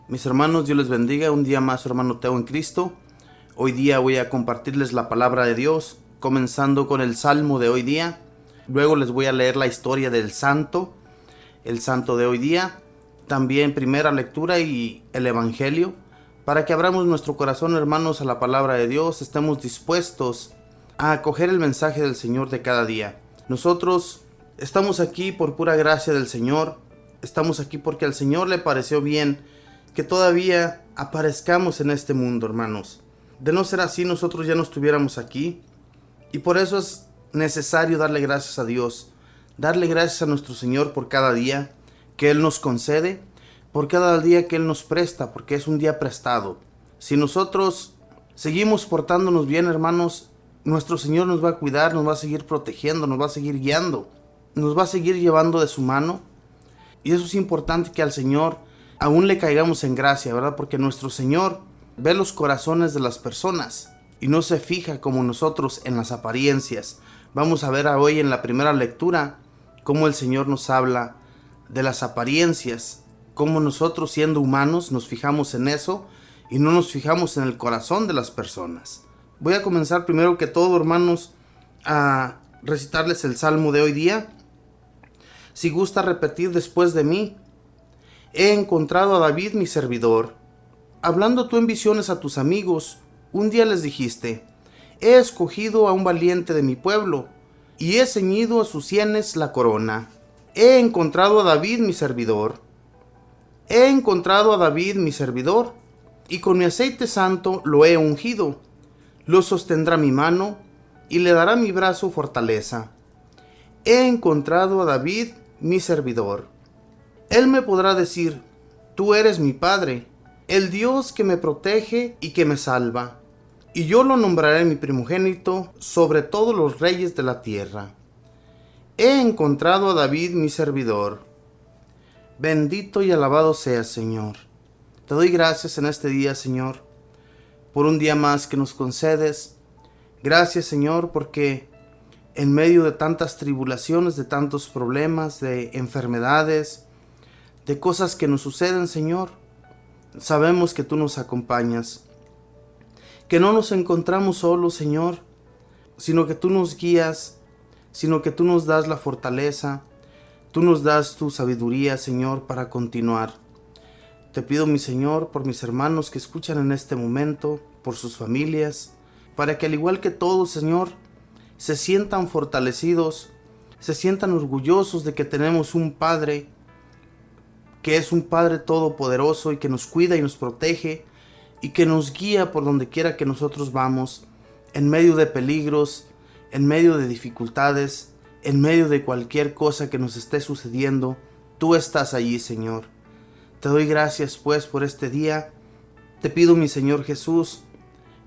Mis hermanos, Dios les bendiga. Un día más, su hermano Teo en Cristo. Hoy día voy a compartirles la palabra de Dios, comenzando con el Salmo de hoy día. Luego les voy a leer la historia del santo, el santo de hoy día. También primera lectura y el Evangelio, para que abramos nuestro corazón, hermanos, a la palabra de Dios. Estemos dispuestos a acoger el mensaje del Señor de cada día. Nosotros estamos aquí por pura gracia del Señor. Estamos aquí porque al Señor le pareció bien que todavía aparezcamos en este mundo, hermanos. De no ser así, nosotros ya no estuviéramos aquí. Y por eso es necesario darle gracias a Dios, darle gracias a nuestro Señor por cada día que Él nos concede, por cada día que Él nos presta, porque es un día prestado. Si nosotros seguimos portándonos bien, hermanos, nuestro Señor nos va a cuidar, nos va a seguir protegiendo, nos va a seguir guiando, nos va a seguir llevando de su mano. Y eso es importante, que al Señor aún le caigamos en gracia, ¿verdad? Porque nuestro Señor ve los corazones de las personas y no se fija como nosotros en las apariencias. Vamos a ver hoy en la primera lectura cómo el Señor nos habla de las apariencias, cómo nosotros, siendo humanos, nos fijamos en eso y no nos fijamos en el corazón de las personas. Voy a comenzar primero que todo, hermanos, a recitarles el Salmo de hoy día. Si gusta repetir después de mí: he encontrado a David mi servidor. Hablando tú en visiones a tus amigos, un día les dijiste: he escogido a un valiente de mi pueblo, y he ceñido a sus sienes la corona. He encontrado a David mi servidor. He encontrado a David mi servidor, y con mi aceite santo lo he ungido. Lo sostendrá mi mano, y le dará mi brazo fortaleza. He encontrado a David mi servidor. Él me podrá decir: tú eres mi Padre, el Dios que me protege y que me salva. Y yo lo nombraré mi primogénito sobre todos los reyes de la tierra. He encontrado a David mi servidor. Bendito y alabado seas, Señor. Te doy gracias en este día, Señor, por un día más que nos concedes. Gracias, Señor, porque en medio de tantas tribulaciones, de tantos problemas, de enfermedades, de cosas que nos suceden, Señor, sabemos que tú nos acompañas, que no nos encontramos solos, Señor, sino que tú nos guías, sino que tú nos das la fortaleza, tú nos das tu sabiduría, Señor, para continuar. Te pido, mi Señor, por mis hermanos que escuchan en este momento, por sus familias, para que al igual que todos, Señor, se sientan fortalecidos, se sientan orgullosos de que tenemos un Padre, que es un Padre todopoderoso y que nos cuida y nos protege y que nos guía por donde quiera que nosotros vamos, en medio de peligros, en medio de dificultades, en medio de cualquier cosa que nos esté sucediendo. Tú estás allí, Señor. Te doy gracias, pues, por este día. Te pido, mi Señor Jesús,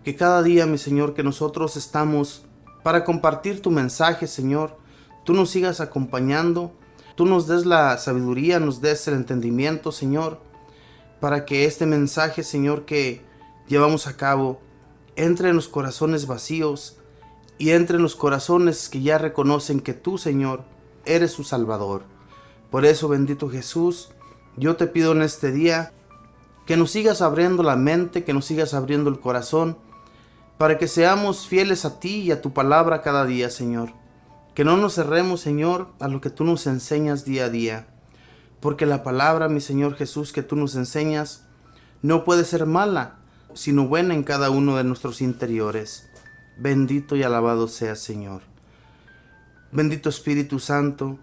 que cada día, mi Señor, que nosotros estamos para compartir tu mensaje, Señor, tú nos sigas acompañando, tú nos des la sabiduría, nos des el entendimiento, Señor, para que este mensaje, Señor, que llevamos a cabo, entre en los corazones vacíos y entre en los corazones que ya reconocen que tú, Señor, eres su Salvador. Por eso, bendito Jesús, yo te pido en este día que nos sigas abriendo la mente, que nos sigas abriendo el corazón, para que seamos fieles a ti y a tu palabra cada día, Señor. Que no nos cerremos, Señor, a lo que tú nos enseñas día a día. Porque la palabra, mi Señor Jesús, que tú nos enseñas, no puede ser mala, sino buena en cada uno de nuestros interiores. Bendito y alabado seas, Señor. Bendito Espíritu Santo,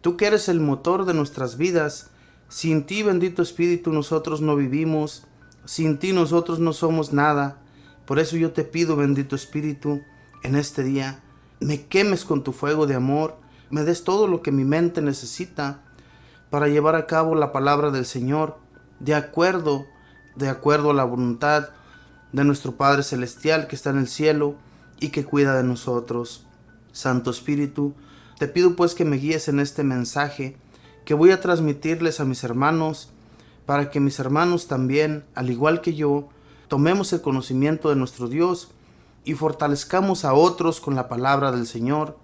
tú que eres el motor de nuestras vidas. Sin ti, bendito Espíritu, nosotros no vivimos. Sin ti nosotros no somos nada. Por eso yo te pido, bendito Espíritu, en este día, me quemes con tu fuego de amor, me des todo lo que mi mente necesita para llevar a cabo la palabra del Señor, de acuerdo a la voluntad de nuestro Padre Celestial que está en el cielo y que cuida de nosotros. Santo Espíritu, te pido pues que me guíes en este mensaje que voy a transmitirles a mis hermanos, para que mis hermanos también, al igual que yo, tomemos el conocimiento de nuestro Dios y fortalezcamos a otros con la palabra del Señor,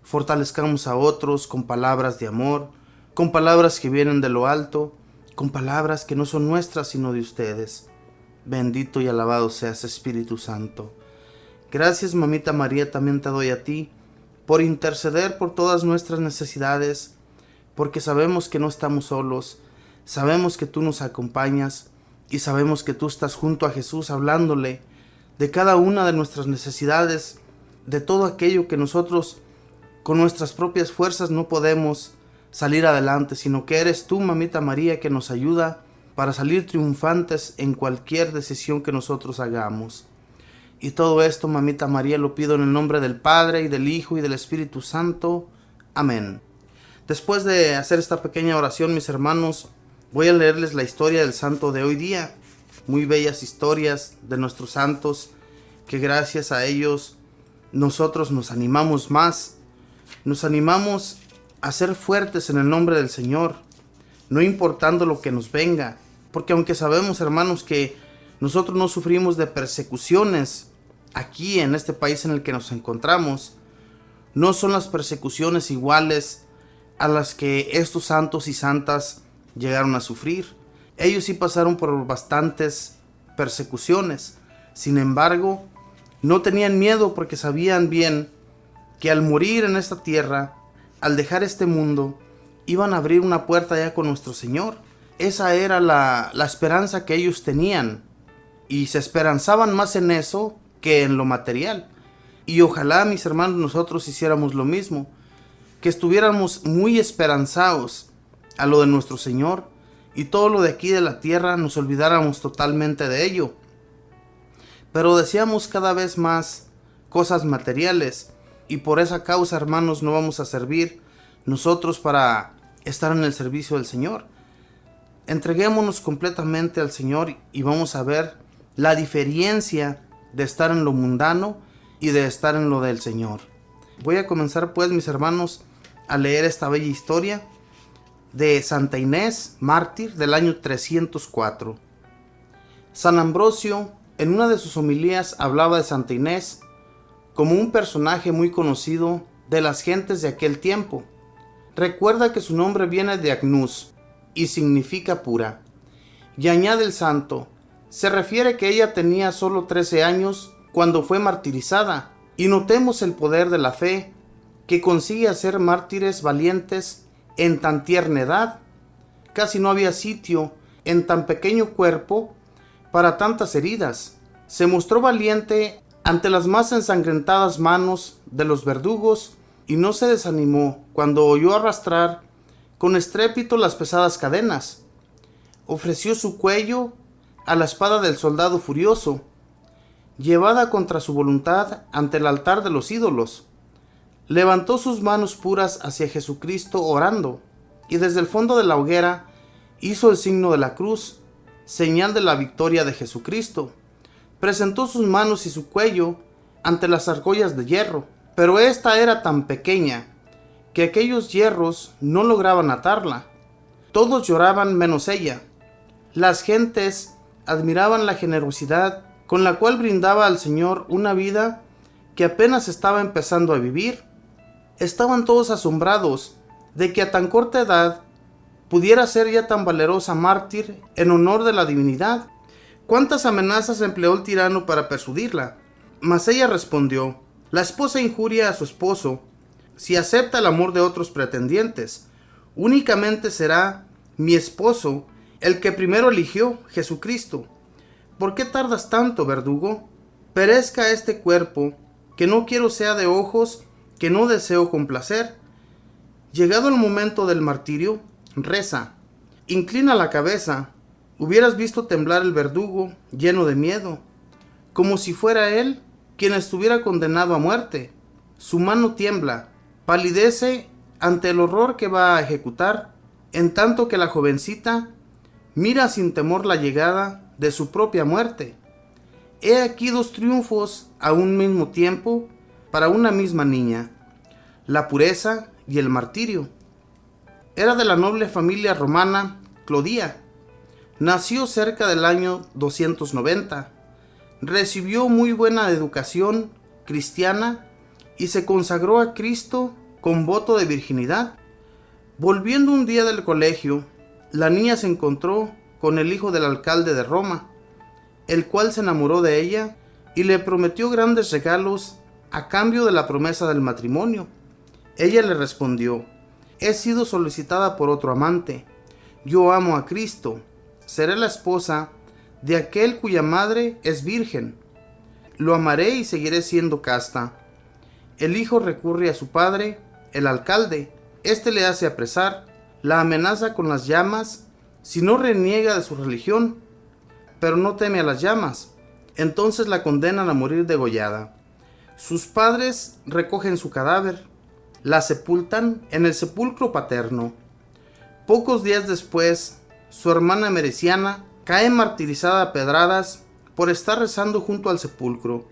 fortalezcamos a otros con palabras de amor, con palabras que vienen de lo alto, con palabras que no son nuestras sino de ustedes. Bendito y alabado seas, Espíritu Santo. Gracias, Mamita María, también te doy a ti por interceder por todas nuestras necesidades, porque sabemos que no estamos solos, sabemos que tú nos acompañas y sabemos que tú estás junto a Jesús hablándole de cada una de nuestras necesidades, de todo aquello que nosotros con nuestras propias fuerzas no podemos salir adelante, sino que eres tú, Mamita María, que nos ayuda para salir triunfantes en cualquier decisión que nosotros hagamos. Y todo esto, Mamita María, lo pido en el nombre del Padre, y del Hijo, y del Espíritu Santo. Amén. Después de hacer esta pequeña oración, mis hermanos, voy a leerles la historia del santo de hoy día. Muy bellas historias de nuestros santos, que gracias a ellos nosotros nos animamos más. Nos animamos a ser fuertes en el nombre del Señor, no importando lo que nos venga. Porque aunque sabemos, hermanos, que nosotros no sufrimos de persecuciones aquí en este país en el que nos encontramos, no son las persecuciones iguales a las que estos santos y santas llegaron a sufrir. Ellos sí pasaron por bastantes persecuciones. Sin embargo, no tenían miedo porque sabían bien que al morir en esta tierra, al dejar este mundo, iban a abrir una puerta ya con nuestro Señor. Esa era la esperanza que ellos tenían, y se esperanzaban más en eso que en lo material. Y ojalá, mis hermanos, nosotros hiciéramos lo mismo, que estuviéramos muy esperanzados a lo de nuestro Señor, y todo lo de aquí de la tierra nos olvidáramos totalmente de ello. Pero deseamos cada vez más cosas materiales, y por esa causa, hermanos, no vamos a servir nosotros para estar en el servicio del Señor. Entreguémonos completamente al Señor y vamos a ver la diferencia de estar en lo mundano y de estar en lo del Señor. Voy a comenzar, pues, mis hermanos, a leer esta bella historia de Santa Inés, mártir, del año 304. San Ambrosio, en una de sus homilías, hablaba de Santa Inés como un personaje muy conocido de las gentes de aquel tiempo. Recuerda que su nombre viene de Agnus y significa pura. Y añade el santo, se refiere que ella tenía solo 13 años cuando fue martirizada, y notemos el poder de la fe que consigue hacer mártires valientes en tan tierna edad. Casi no había sitio en tan pequeño cuerpo para tantas heridas. Se mostró valiente ante las más ensangrentadas manos de los verdugos y no se desanimó cuando oyó arrastrar con estrépito las pesadas cadenas. Ofreció su cuello a la espada del soldado furioso, llevada contra su voluntad ante el altar de los ídolos. Levantó sus manos puras hacia Jesucristo orando, y desde el fondo de la hoguera hizo el signo de la cruz, señal de la victoria de Jesucristo. Presentó sus manos y su cuello ante las argollas de hierro, pero esta era tan pequeña que aquellos hierros no lograban atarla. Todos lloraban menos ella. Las gentes admiraban la generosidad con la cual brindaba al Señor una vida que apenas estaba empezando a vivir. Estaban todos asombrados de que a tan corta edad pudiera ser ya tan valerosa mártir en honor de la divinidad. ¿Cuántas amenazas empleó el tirano para persuadirla? Mas ella respondió, la esposa injuria a su esposo si acepta el amor de otros pretendientes. Únicamente será mi esposo el que primero eligió, Jesucristo. ¿Por qué tardas tanto, verdugo? Perezca este cuerpo, que no quiero sea de ojos, que no deseo complacer. Llegado el momento del martirio, reza, inclina la cabeza. Hubieras visto temblar el verdugo, lleno de miedo, como si fuera él quien estuviera condenado a muerte. Su mano tiembla, palidece ante el horror que va a ejecutar, en tanto que la jovencita mira sin temor la llegada de su propia muerte. He aquí dos triunfos a un mismo tiempo para una misma niña, la pureza y el martirio. Era de la noble familia romana Clodia. Nació cerca del año 290. Recibió muy buena educación cristiana y se consagró a Cristo con voto de virginidad. Volviendo un día del colegio, la niña se encontró con el hijo del alcalde de Roma, el cual se enamoró de ella y le prometió grandes regalos a cambio de la promesa del matrimonio. Ella le respondió: he sido solicitada por otro amante. Yo amo a Cristo. Seré la esposa de aquel cuya madre es virgen. Lo amaré y seguiré siendo casta. El hijo recurre a su padre, el alcalde. Este le hace apresar, la amenaza con las llamas si no reniega de su religión, pero no teme a las llamas. Entonces la condenan a morir degollada. Sus padres recogen su cadáver, la sepultan en el sepulcro paterno. Pocos días después, su hermana Mereciana cae martirizada a pedradas por estar rezando junto al sepulcro.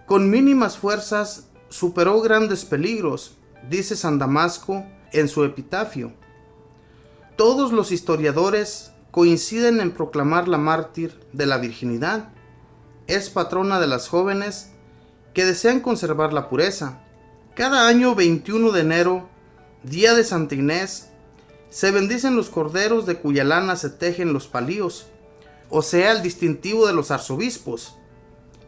Con mínimas fuerzas superó grandes peligros, dice San Damasco en su epitafio. Todos los historiadores coinciden en proclamar la mártir de la virginidad. Es patrona de las jóvenes que desean conservar la pureza. Cada año 21 de enero, día de Santa Inés, se bendicen los corderos de cuya lana se tejen los palíos, o sea, el distintivo de los arzobispos.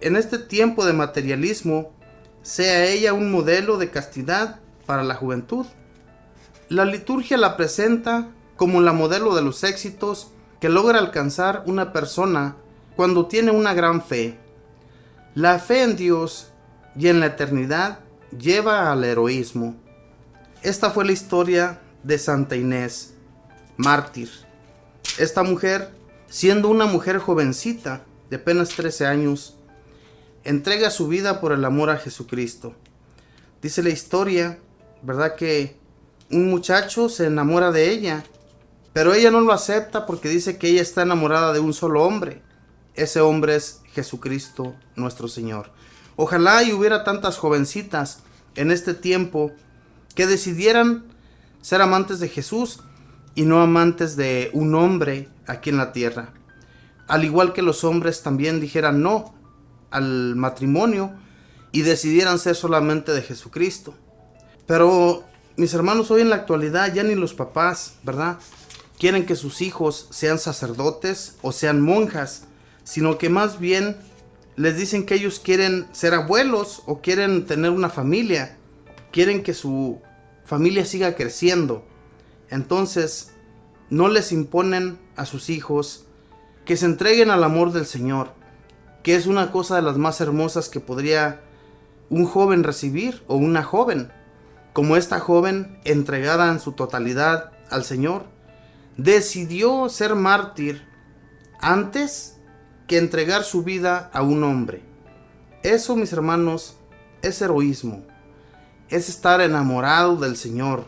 En este tiempo de materialismo, sea ella un modelo de castidad para la juventud. La liturgia la presenta como la modelo de los éxitos que logra alcanzar una persona cuando tiene una gran fe. La fe en Dios y en la eternidad lleva al heroísmo. Esta fue la historia de Santa Inés, mártir. Esta mujer, siendo una mujer jovencita de apenas 13 años, entrega su vida por el amor a Jesucristo. Dice la historia, ¿verdad?, que un muchacho se enamora de ella, pero ella no lo acepta porque dice que ella está enamorada de un solo hombre. Ese hombre es Jesucristo nuestro Señor. Ojalá y hubiera tantas jovencitas en este tiempo que decidieran ser amantes de Jesús y no amantes de un hombre aquí en la tierra. Al igual que los hombres también dijeran no al matrimonio y decidieran ser solamente de Jesucristo. Pero mis hermanos, hoy en la actualidad ya ni los papás, ¿verdad?, quieren que sus hijos sean sacerdotes o sean monjas, sino que más bien les dicen que ellos quieren ser abuelos o quieren tener una familia, quieren que su familia siga creciendo. Entonces no les imponen a sus hijos que se entreguen al amor del Señor, que es una cosa de las más hermosas que podría un joven recibir o una joven, como esta joven entregada en su totalidad al Señor. Decidió ser mártir antes que entregar su vida a un hombre. Eso, mis hermanos, es heroísmo. Es estar enamorado del Señor.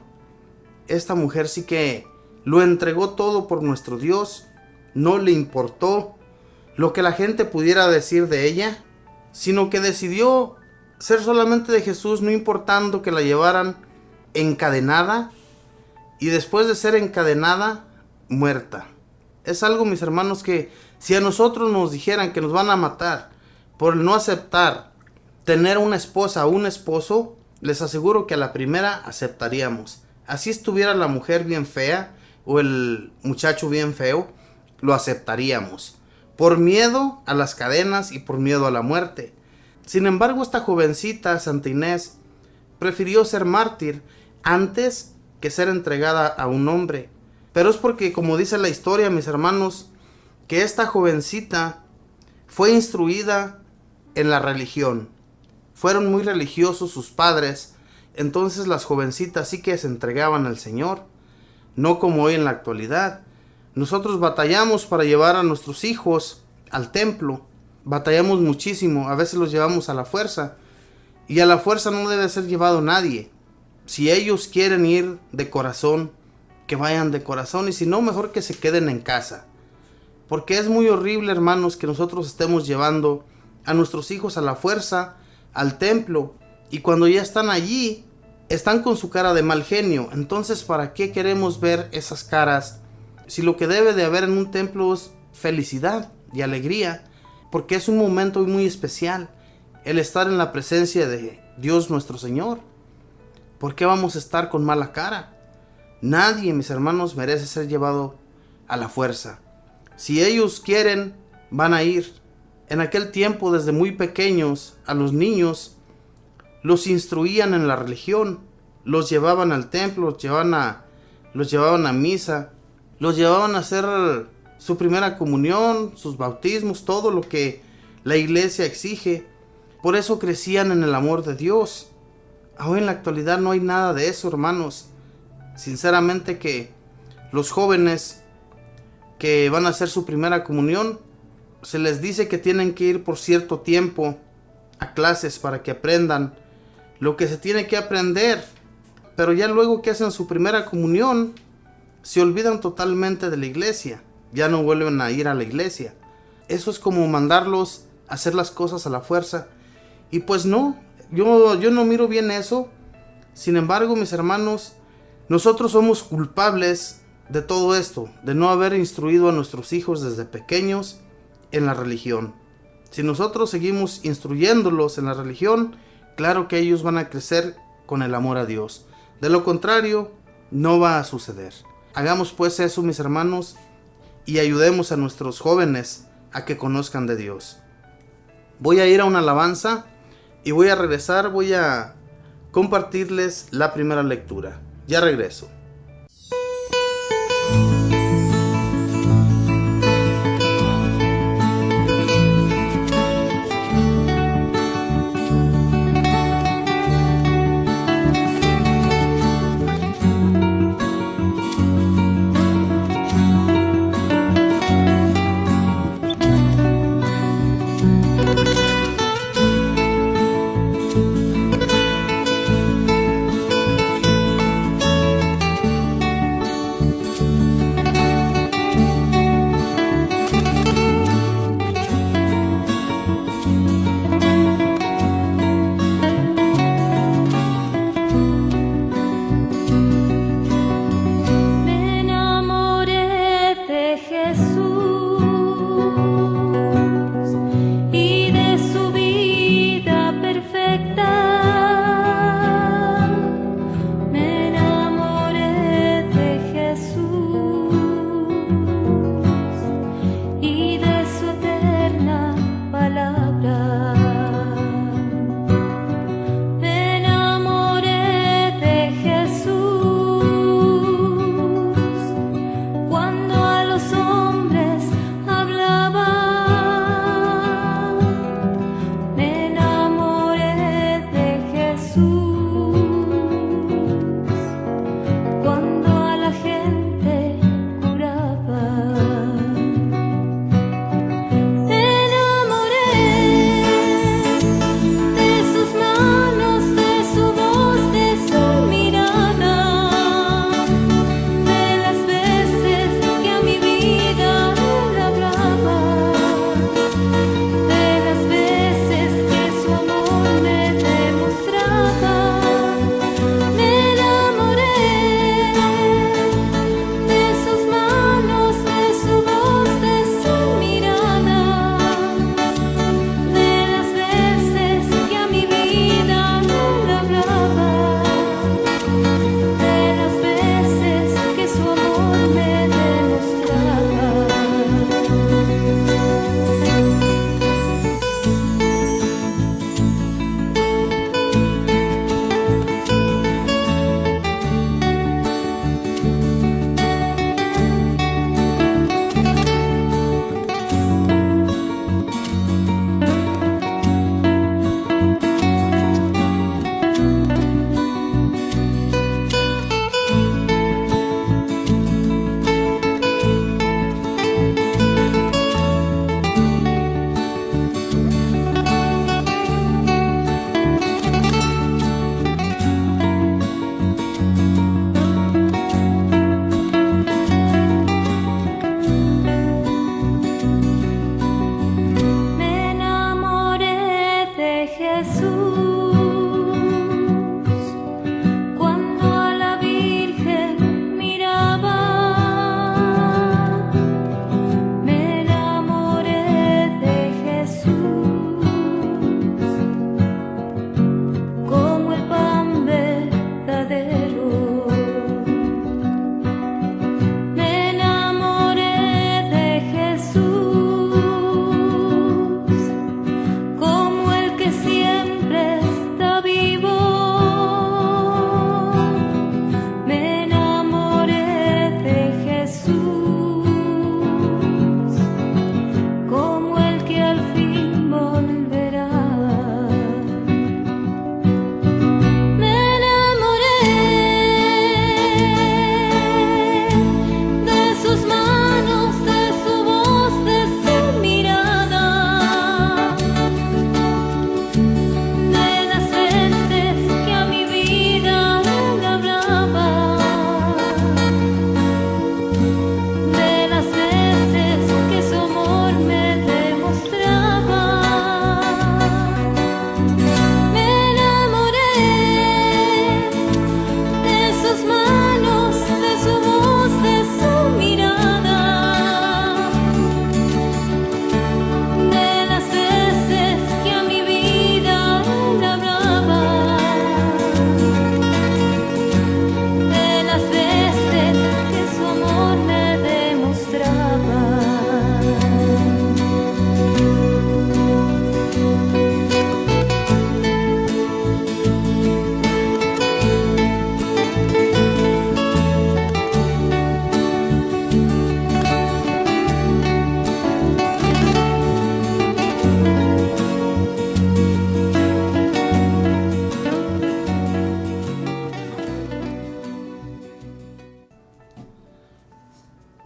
Esta mujer sí que lo entregó todo por nuestro Dios. No le importó lo que la gente pudiera decir de ella, sino que decidió ser solamente de Jesús, no importando que la llevaran encadenada y después de ser encadenada, muerta. Es algo, mis hermanos, que si a nosotros nos dijeran que nos van a matar por no aceptar tener una esposa o un esposo, les aseguro que a la primera aceptaríamos. Así estuviera la mujer bien fea o el muchacho bien feo, lo aceptaríamos, por miedo a las cadenas y por miedo a la muerte. Sin embargo, esta jovencita, Santa Inés, prefirió ser mártir antes que ser entregada a un hombre. Pero es porque, como dice la historia, mis hermanos, que esta jovencita fue instruida en la religión. Fueron muy religiosos sus padres, entonces las jovencitas sí que se entregaban al Señor, no como hoy en la actualidad. Nosotros batallamos para llevar a nuestros hijos al templo, batallamos muchísimo, a veces los llevamos a la fuerza, y a la fuerza no debe ser llevado nadie. Si ellos quieren ir de corazón, que vayan de corazón, y si no, mejor que se queden en casa. Porque es muy horrible, hermanos, que nosotros estemos llevando a nuestros hijos a la fuerza, al templo, y cuando ya están allí, están con su cara de mal genio. Entonces, ¿para qué queremos ver esas caras? Si lo que debe de haber en un templo es felicidad y alegría, porque es un momento muy especial, el estar en la presencia de Dios nuestro Señor. ¿Por qué vamos a estar con mala cara? Nadie, mis hermanos, merece ser llevado a la fuerza. Si ellos quieren, van a ir. En aquel tiempo, desde muy pequeños, a los niños los instruían en la religión, los llevaban al templo, los llevaban a misa, los llevaban a hacer su primera comunión, sus bautismos, todo lo que la iglesia exige. Por eso crecían en el amor de Dios. Ahora en la actualidad no hay nada de eso, hermanos. Sinceramente que los jóvenes que van a hacer su primera comunión, se les dice que tienen que ir por cierto tiempo a clases para que aprendan lo que se tiene que aprender. Pero ya luego que hacen su primera comunión, se olvidan totalmente de la iglesia. Ya no vuelven a ir a la iglesia. Eso es como mandarlos a hacer las cosas a la fuerza. Y pues no, yo no miro bien eso. Sin embargo, mis hermanos, nosotros somos culpables de todo esto, de no haber instruido a nuestros hijos desde pequeños en la religión. Si nosotros seguimos instruyéndolos en la religión, claro que ellos van a crecer con el amor a Dios. De lo contrario, no va a suceder. Hagamos pues eso, mis hermanos, y ayudemos a nuestros jóvenes a que conozcan de Dios. Voy a ir a una alabanza y voy a regresar, voy a compartirles la primera lectura. Ya regreso.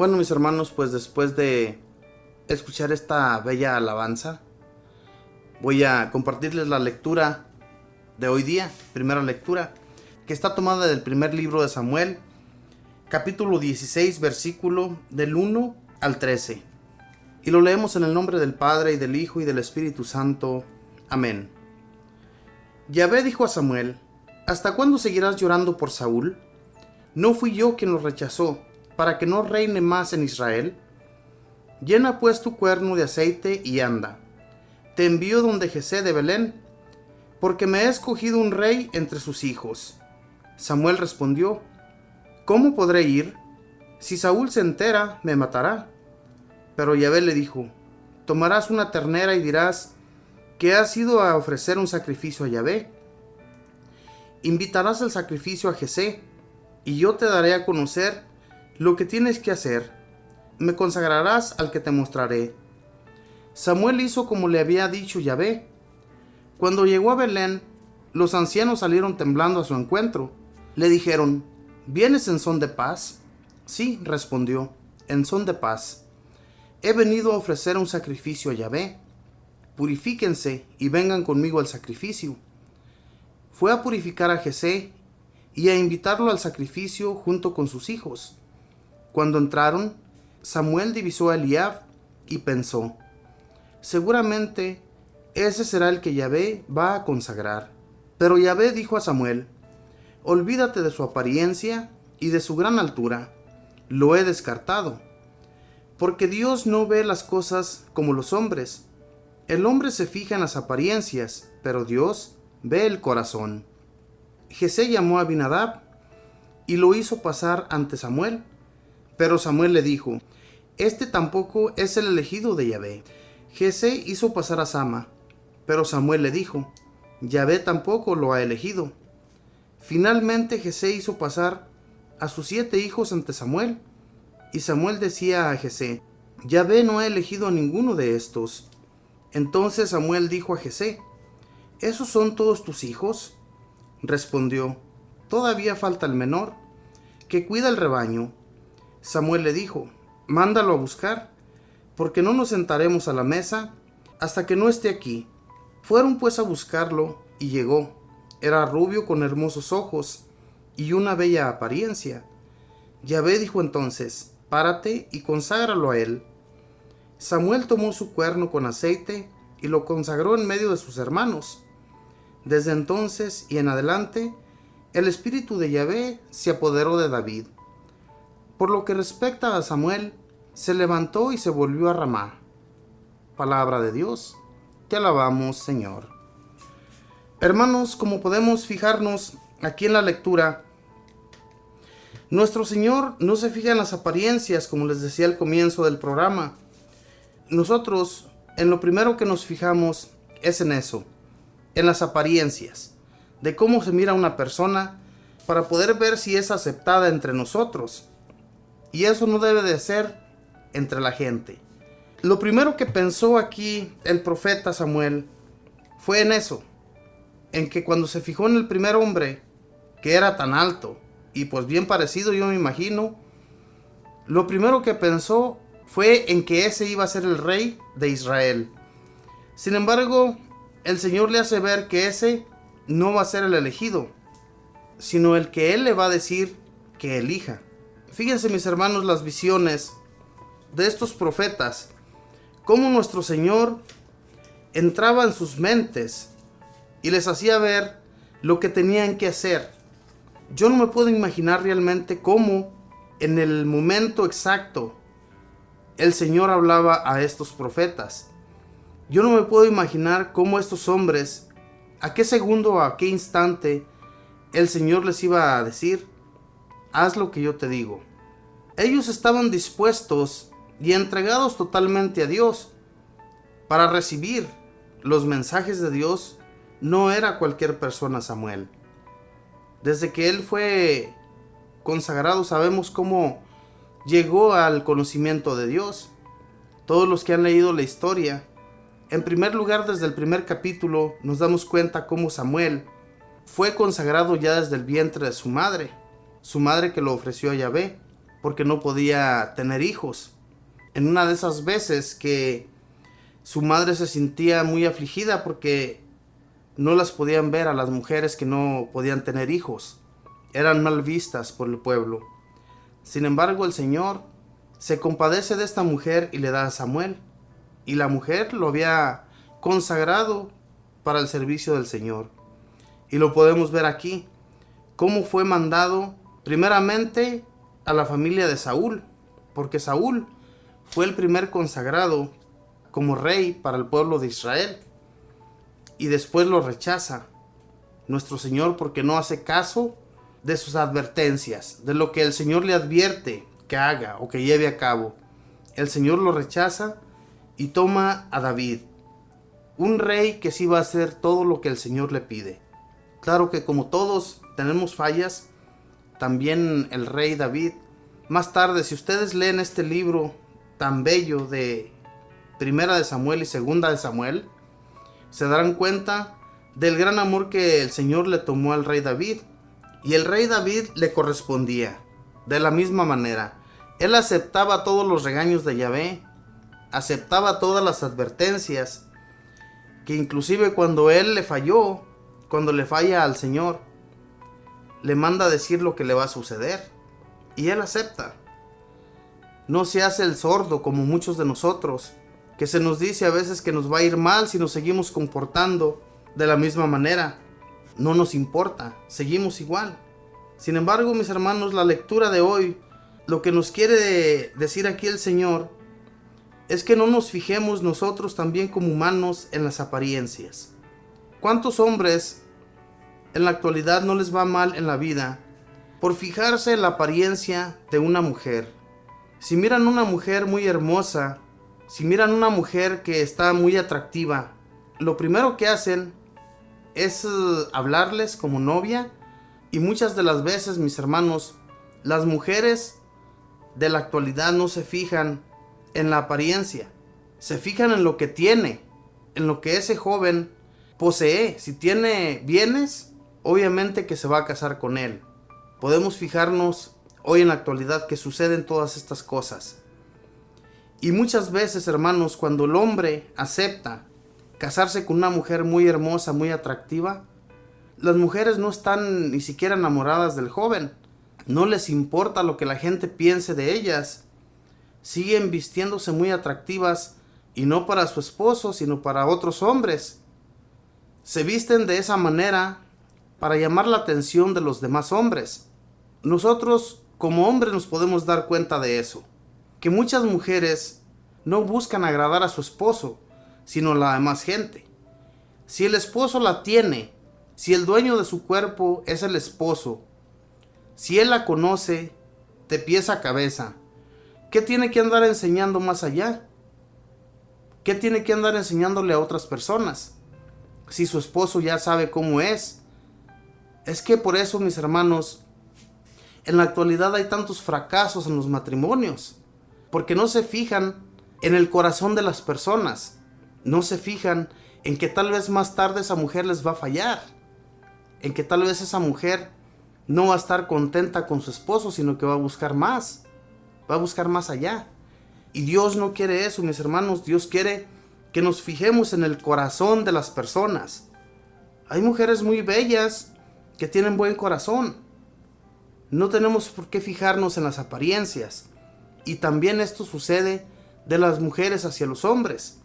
Bueno, mis hermanos, pues después de escuchar esta bella alabanza, voy a compartirles la lectura de hoy día, primera lectura, que está tomada del primer libro de Samuel, capítulo 16, versículo del 1 al 13. Y lo leemos en el nombre del Padre, y del Hijo, y del Espíritu Santo. Amén. Yahvé dijo a Samuel: ¿Hasta cuándo seguirás llorando por Saúl? ¿No fui yo quien lo rechazó, para que no reine más en Israel? Llena pues tu cuerno de aceite y anda. Te envío donde Jesé de Belén, porque me he escogido un rey entre sus hijos. Samuel respondió: ¿Cómo podré ir? Si Saúl se entera, me matará. Pero Yahvé le dijo: Tomarás una ternera y dirás que has ido a ofrecer un sacrificio a Yahvé. Invitarás al sacrificio a Jesé, y yo te daré a conocer lo que tienes que hacer. Me consagrarás al que te mostraré. Samuel hizo como le había dicho Yahvé. Cuando llegó a Belén, los ancianos salieron temblando a su encuentro. Le dijeron: ¿Vienes en son de paz? Sí, respondió, en son de paz. He venido a ofrecer un sacrificio a Yahvé. Purifíquense y vengan conmigo al sacrificio. Fue a purificar a Jesé y a invitarlo al sacrificio junto con sus hijos. Cuando entraron, Samuel divisó a Eliab y pensó: seguramente ese será el que Yahvé va a consagrar. Pero Yahvé dijo a Samuel: olvídate de su apariencia y de su gran altura. Lo he descartado. Porque Dios no ve las cosas como los hombres. El hombre se fija en las apariencias, pero Dios ve el corazón. Jesé llamó a Abinadab y lo hizo pasar ante Samuel. Pero Samuel le dijo: este tampoco es el elegido de Yahvé. Jesé hizo pasar a Sama, pero Samuel le dijo: Yahvé tampoco lo ha elegido. Finalmente Jesé hizo pasar a sus 7 hijos ante Samuel, y Samuel decía a Jesé: Yahvé no ha elegido a ninguno de estos. Entonces Samuel dijo a Jesé: ¿esos son todos tus hijos? Respondió: todavía falta el menor, que cuida el rebaño. Samuel le dijo: mándalo a buscar, porque no nos sentaremos a la mesa hasta que no esté aquí. Fueron pues a buscarlo, y llegó. Era rubio con hermosos ojos y una bella apariencia. Yahvé dijo entonces: párate y conságralo a él. Samuel tomó su cuerno con aceite y lo consagró en medio de sus hermanos. Desde entonces y en adelante, el espíritu de Yahvé se apoderó de David. Por lo que respecta a Samuel, se levantó y se volvió a Ramá. Palabra de Dios, te alabamos, Señor. Hermanos, como podemos fijarnos aquí en la lectura, nuestro Señor no se fija en las apariencias, como les decía al comienzo del programa. Nosotros, en lo primero que nos fijamos es en eso, en las apariencias, de cómo se mira una persona para poder ver si es aceptada entre nosotros. Y eso no debe de ser entre la gente. Lo primero que pensó aquí el profeta Samuel fue en eso, en que cuando se fijó en el primer hombre, que era tan alto y pues bien parecido, yo me imagino, lo primero que pensó fue en que ese iba a ser el rey de Israel. Sin embargo, el Señor le hace ver que ese no va a ser el elegido, sino el que Él le va a decir que elija. Fíjense, mis hermanos, las visiones de estos profetas, cómo nuestro Señor entraba en sus mentes y les hacía ver lo que tenían que hacer. Yo no me puedo imaginar realmente cómo en el momento exacto el Señor hablaba a estos profetas. Yo no me puedo imaginar cómo estos hombres, a qué segundo o a qué instante el Señor les iba a decir: haz lo que yo te digo. Ellos estaban dispuestos y entregados totalmente a Dios para recibir los mensajes de Dios. No era cualquier persona Samuel. Desde que él fue consagrado, sabemos cómo llegó al conocimiento de Dios. Todos los que han leído la historia, en primer lugar, desde el primer capítulo, nos damos cuenta cómo Samuel fue consagrado ya desde el vientre de su madre que lo ofreció a Yahvé, porque no podía tener hijos. En una de esas veces que su madre se sentía muy afligida porque no las podían ver a las mujeres que no podían tener hijos. Eran mal vistas por el pueblo. Sin embargo, el Señor se compadece de esta mujer y le da a Samuel. Y la mujer lo había consagrado para el servicio del Señor. Y lo podemos ver aquí, cómo fue mandado primeramente a la familia de Saúl, porque Saúl fue el primer consagrado como rey para el pueblo de Israel. Y después lo rechaza nuestro Señor porque no hace caso de sus advertencias, de lo que el Señor le advierte que haga o que lleve a cabo. El Señor lo rechaza y toma a David, un rey que sí va a hacer todo lo que el Señor le pide. Claro que como todos tenemos fallas, también el rey David. Más tarde, si ustedes leen este libro tan bello de Primera de Samuel y Segunda de Samuel, se darán cuenta del gran amor que el Señor le tomó al rey David. Y el rey David le correspondía de la misma manera. Él aceptaba todos los regaños de Yahvé, aceptaba todas las advertencias, que inclusive cuando él le falló, cuando le falla al Señor, le manda a decir lo que le va a suceder. Y él acepta. No se hace el sordo como muchos de nosotros, que se nos dice a veces que nos va a ir mal si nos seguimos comportando de la misma manera. No nos importa, seguimos igual. Sin embargo, mis hermanos, la lectura de hoy, lo que nos quiere decir aquí el Señor, es que no nos fijemos nosotros también como humanos en las apariencias. ¿Cuántos hombres en la actualidad no les va mal en la vida por fijarse en la apariencia de una mujer? Si miran una mujer muy hermosa, si miran una mujer que está muy atractiva, lo primero que hacen es hablarles como novia. Y muchas de las veces, mis hermanos, las mujeres de la actualidad no se fijan en la apariencia, se fijan en lo que tiene, en lo que ese joven posee. Si tiene bienes, obviamente que se va a casar con él. Podemos fijarnos hoy en la actualidad que suceden todas estas cosas. Y muchas veces, hermanos, cuando el hombre acepta casarse con una mujer muy hermosa, muy atractiva, las mujeres no están ni siquiera enamoradas del joven. No les importa lo que la gente piense de ellas. Siguen vistiéndose muy atractivas y no para su esposo, sino para otros hombres. Se visten de esa manera para llamar la atención de los demás hombres. Nosotros como hombres nos podemos dar cuenta de eso, que muchas mujeres no buscan agradar a su esposo, sino a la demás gente. Si el esposo la tiene, si el dueño de su cuerpo es el esposo, si él la conoce de pies a cabeza, ¿qué tiene que andar enseñando más allá? ¿Qué tiene que andar enseñándole a otras personas? Si su esposo ya sabe cómo es. Es que por eso, mis hermanos, en la actualidad hay tantos fracasos en los matrimonios, porque no se fijan en el corazón de las personas, no se fijan en que tal vez más tarde esa mujer les va a fallar, en que tal vez esa mujer no va a estar contenta con su esposo, sino que va a buscar más allá. Y Dios no quiere eso, mis hermanos. Dios quiere que nos fijemos en el corazón de las personas. Hay mujeres muy bellas que tienen buen corazón. No tenemos por qué fijarnos en las apariencias. Y también esto sucede de las mujeres hacia los hombres.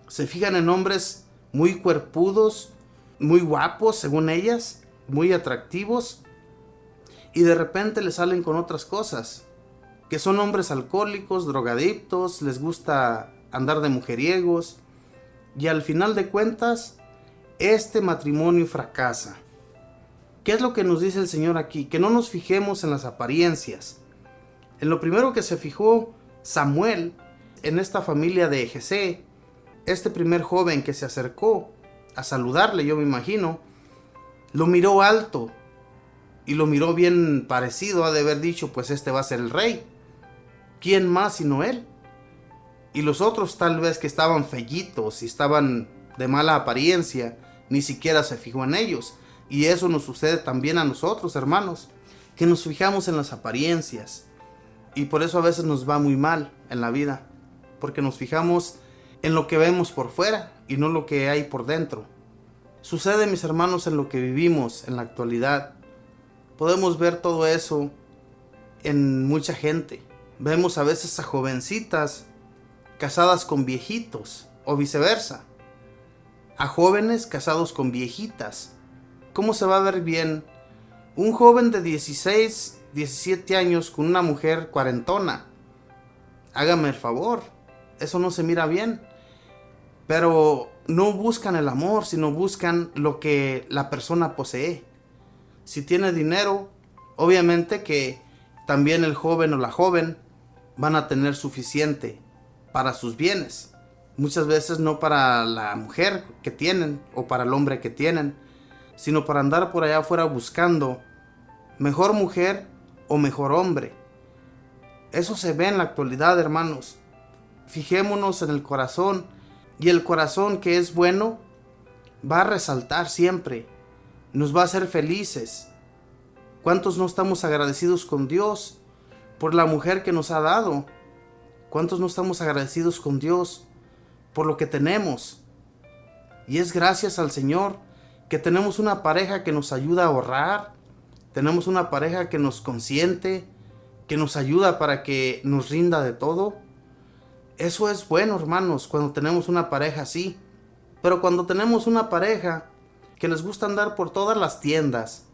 Se fijan en hombres muy cuerpudos, muy guapos según ellas, muy atractivos, y de repente le salen con otras cosas, que son hombres alcohólicos, drogadictos, les gusta andar de mujeriegos, y al final de cuentas, este matrimonio fracasa. ¿Qué es lo que nos dice el Señor aquí? Que no nos fijemos en las apariencias. En lo primero que se fijó Samuel en esta familia de Jesé, este primer joven que se acercó a saludarle, yo me imagino, lo miró alto y lo miró bien parecido. Ha de haber dicho, pues este va a ser el rey. ¿Quién más sino él? Y los otros tal vez que estaban fellitos y estaban de mala apariencia, ni siquiera se fijó en ellos. Y eso nos sucede también a nosotros, hermanos, que nos fijamos en las apariencias. Y por eso a veces nos va muy mal en la vida, porque nos fijamos en lo que vemos por fuera y no lo que hay por dentro. Sucede, mis hermanos, en lo que vivimos en la actualidad. Podemos ver todo eso en mucha gente. Vemos a veces a jovencitas casadas con viejitos o viceversa. A jóvenes casados con viejitas. ¿Cómo se va a ver bien un joven de 16, 17 años con una mujer cuarentona? Hágame el favor, eso no se mira bien. Pero no buscan el amor, sino buscan lo que la persona posee. Si tiene dinero, obviamente que también el joven o la joven van a tener suficiente para sus bienes. Muchas veces no para la mujer que tienen o para el hombre que tienen, sino para andar por allá afuera buscando mejor mujer o mejor hombre. Eso se ve en la actualidad, hermanos. Fijémonos en el corazón, y el corazón que es bueno va a resaltar siempre, nos va a hacer felices. ¿Cuántos no estamos agradecidos con Dios por la mujer que nos ha dado? ¿Cuántos no estamos agradecidos con Dios por lo que tenemos? Y es gracias al Señor que tenemos una pareja que nos ayuda a ahorrar, tenemos una pareja que nos consiente, que nos ayuda para que nos rinda de todo. Eso es bueno, hermanos, cuando tenemos una pareja así. Pero cuando tenemos una pareja que les gusta andar por todas las tiendas,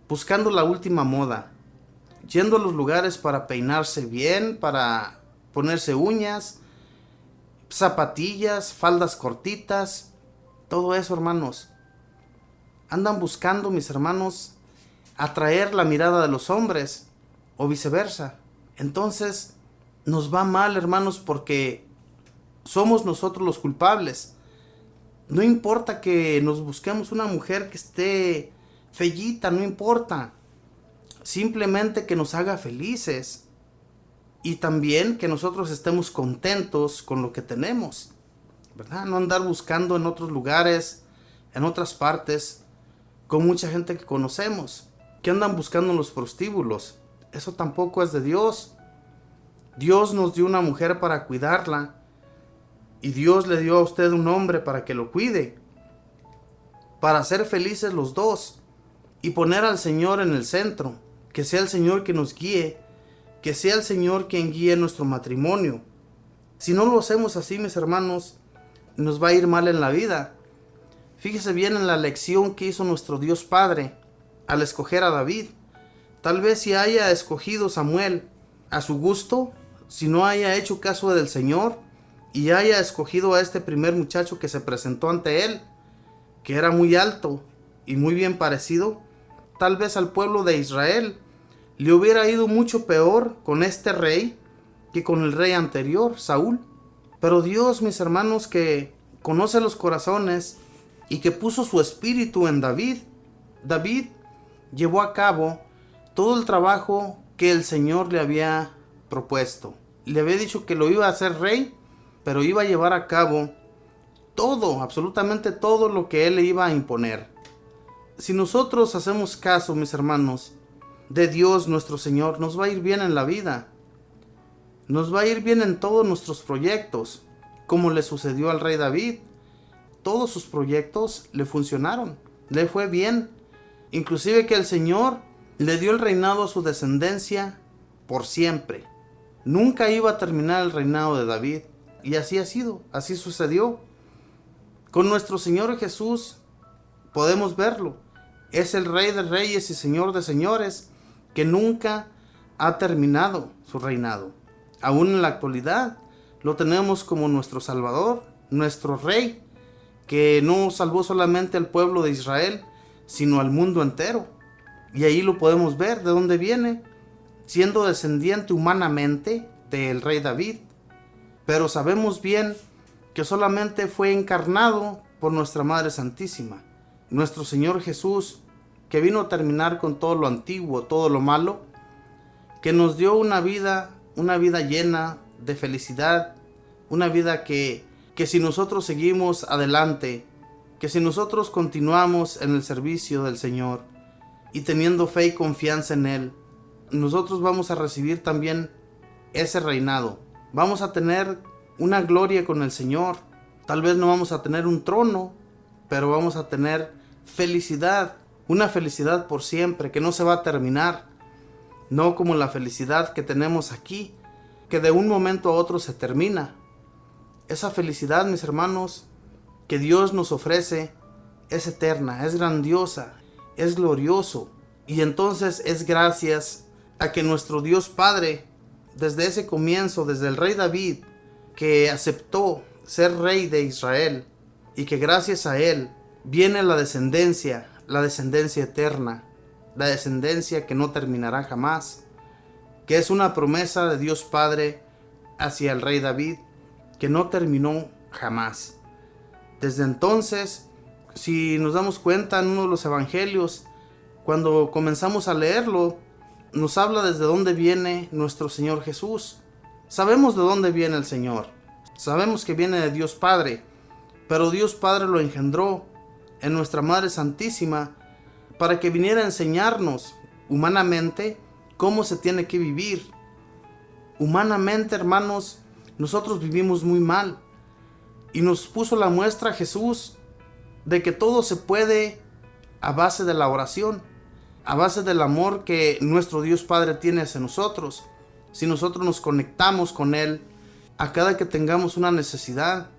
buscando la última moda, yendo a los lugares para peinarse bien, para ponerse uñas, zapatillas, faldas cortitas, todo eso, hermanos. Andan buscando, mis hermanos, atraer la mirada de los hombres o viceversa. Entonces nos va mal, hermanos, porque somos nosotros los culpables. No importa que nos busquemos una mujer que esté fellita, no importa. Simplemente que nos haga felices. Y también que nosotros estemos contentos con lo que tenemos, ¿verdad? No andar buscando en otros lugares, en otras partes, con mucha gente que conocemos, que andan buscando en los prostíbulos. Eso tampoco es de Dios. Dios nos dio una mujer para cuidarla, y Dios le dio a usted un hombre para que lo cuide, para ser felices los dos y poner al Señor en el centro, que sea el Señor que nos guíe, que sea el Señor quien guíe nuestro matrimonio. Si no lo hacemos así, mis hermanos, nos va a ir mal en la vida. Fíjese bien en la elección que hizo nuestro Dios Padre al escoger a David. Tal vez si haya escogido Samuel a su gusto, si no haya hecho caso del Señor y haya escogido a este primer muchacho que se presentó ante él, que era muy alto y muy bien parecido, tal vez al pueblo de Israel le hubiera ido mucho peor con este rey que con el rey anterior, Saúl. Pero Dios, mis hermanos, que conoce los corazones y que puso su espíritu en David, David llevó a cabo todo el trabajo que el Señor le había propuesto. Le había dicho que lo iba a hacer rey, pero iba a llevar a cabo todo, absolutamente todo lo que él le iba a imponer. Si nosotros hacemos caso, mis hermanos, de Dios nuestro Señor, nos va a ir bien en la vida. Nos va a ir bien en todos nuestros proyectos, como le sucedió al rey David. Todos sus proyectos le funcionaron, le fue bien. Inclusive que el Señor le dio el reinado a su descendencia por siempre. Nunca iba a terminar el reinado de David. Y así ha sido, así sucedió. Con nuestro Señor Jesús podemos verlo. Es el Rey de Reyes y Señor de Señores, que nunca ha terminado su reinado. Aún en la actualidad lo tenemos como nuestro Salvador, nuestro Rey, que no salvó solamente al pueblo de Israel, sino al mundo entero. Y ahí lo podemos ver de dónde viene, siendo descendiente humanamente del rey David. Pero sabemos bien que solamente fue encarnado por nuestra Madre Santísima, nuestro Señor Jesús, que vino a terminar con todo lo antiguo, todo lo malo, que nos dio una vida llena de felicidad, una vida que si nosotros seguimos adelante, que si nosotros continuamos en el servicio del Señor y teniendo fe y confianza en Él, nosotros vamos a recibir también ese reinado. Vamos a tener una gloria con el Señor. Tal vez no vamos a tener un trono, pero vamos a tener felicidad, una felicidad por siempre, que no se va a terminar. No como la felicidad que tenemos aquí, que de un momento a otro se termina. Esa felicidad, mis hermanos, que Dios nos ofrece es eterna, es grandiosa, es glorioso. Y entonces es gracias a que nuestro Dios Padre, desde ese comienzo, desde el rey David, que aceptó ser rey de Israel, y que gracias a él viene la descendencia eterna, la descendencia que no terminará jamás, que es una promesa de Dios Padre hacia el rey David, que no terminó jamás. Desde entonces, si nos damos cuenta en uno de los evangelios, cuando comenzamos a leerlo, nos habla desde dónde viene nuestro Señor Jesús. Sabemos de dónde viene el Señor. Sabemos que viene de Dios Padre, pero Dios Padre lo engendró en nuestra Madre Santísima para que viniera a enseñarnos humanamente cómo se tiene que vivir. Humanamente, hermanos, nosotros vivimos muy mal, y nos puso la muestra Jesús de que todo se puede a base de la oración, a base del amor que nuestro Dios Padre tiene hacia nosotros. Si nosotros nos conectamos con Él a cada que tengamos una necesidad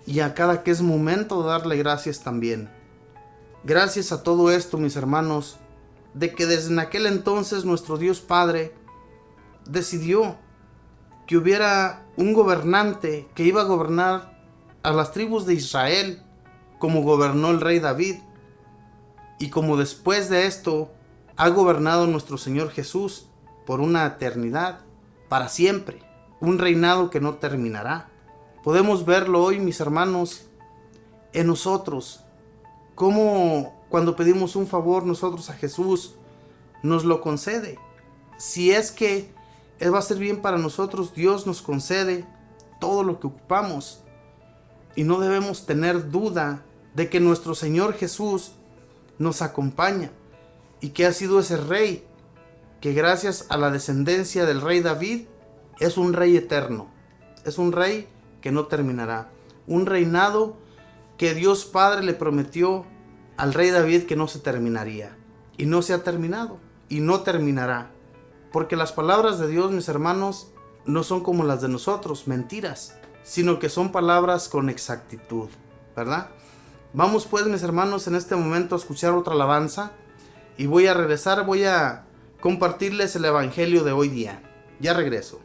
y a cada que es momento de darle gracias también. Gracias a todo esto, mis hermanos, de que desde aquel entonces nuestro Dios Padre decidió que hubiera un gobernante que iba a gobernar a las tribus de Israel como gobernó el rey David, y como después de esto ha gobernado nuestro Señor Jesús por una eternidad, para siempre, un reinado que no terminará. Podemos verlo hoy, mis hermanos, en nosotros, como cuando pedimos un favor nosotros a Jesús, nos lo concede. Si es que va a ser bien para nosotros, Dios nos concede todo lo que ocupamos, y no debemos tener duda de que nuestro Señor Jesús nos acompaña, y que ha sido ese rey que gracias a la descendencia del rey David es un rey eterno, es un rey que no terminará, un reinado que Dios Padre le prometió al rey David que no se terminaría, y no se ha terminado y no terminará, porque las palabras de Dios, mis hermanos, no son como las de nosotros, mentiras, sino que son palabras con exactitud, ¿verdad? Vamos pues, mis hermanos, en este momento a escuchar otra alabanza, y voy a regresar, voy a compartirles el evangelio de hoy día. Ya regreso.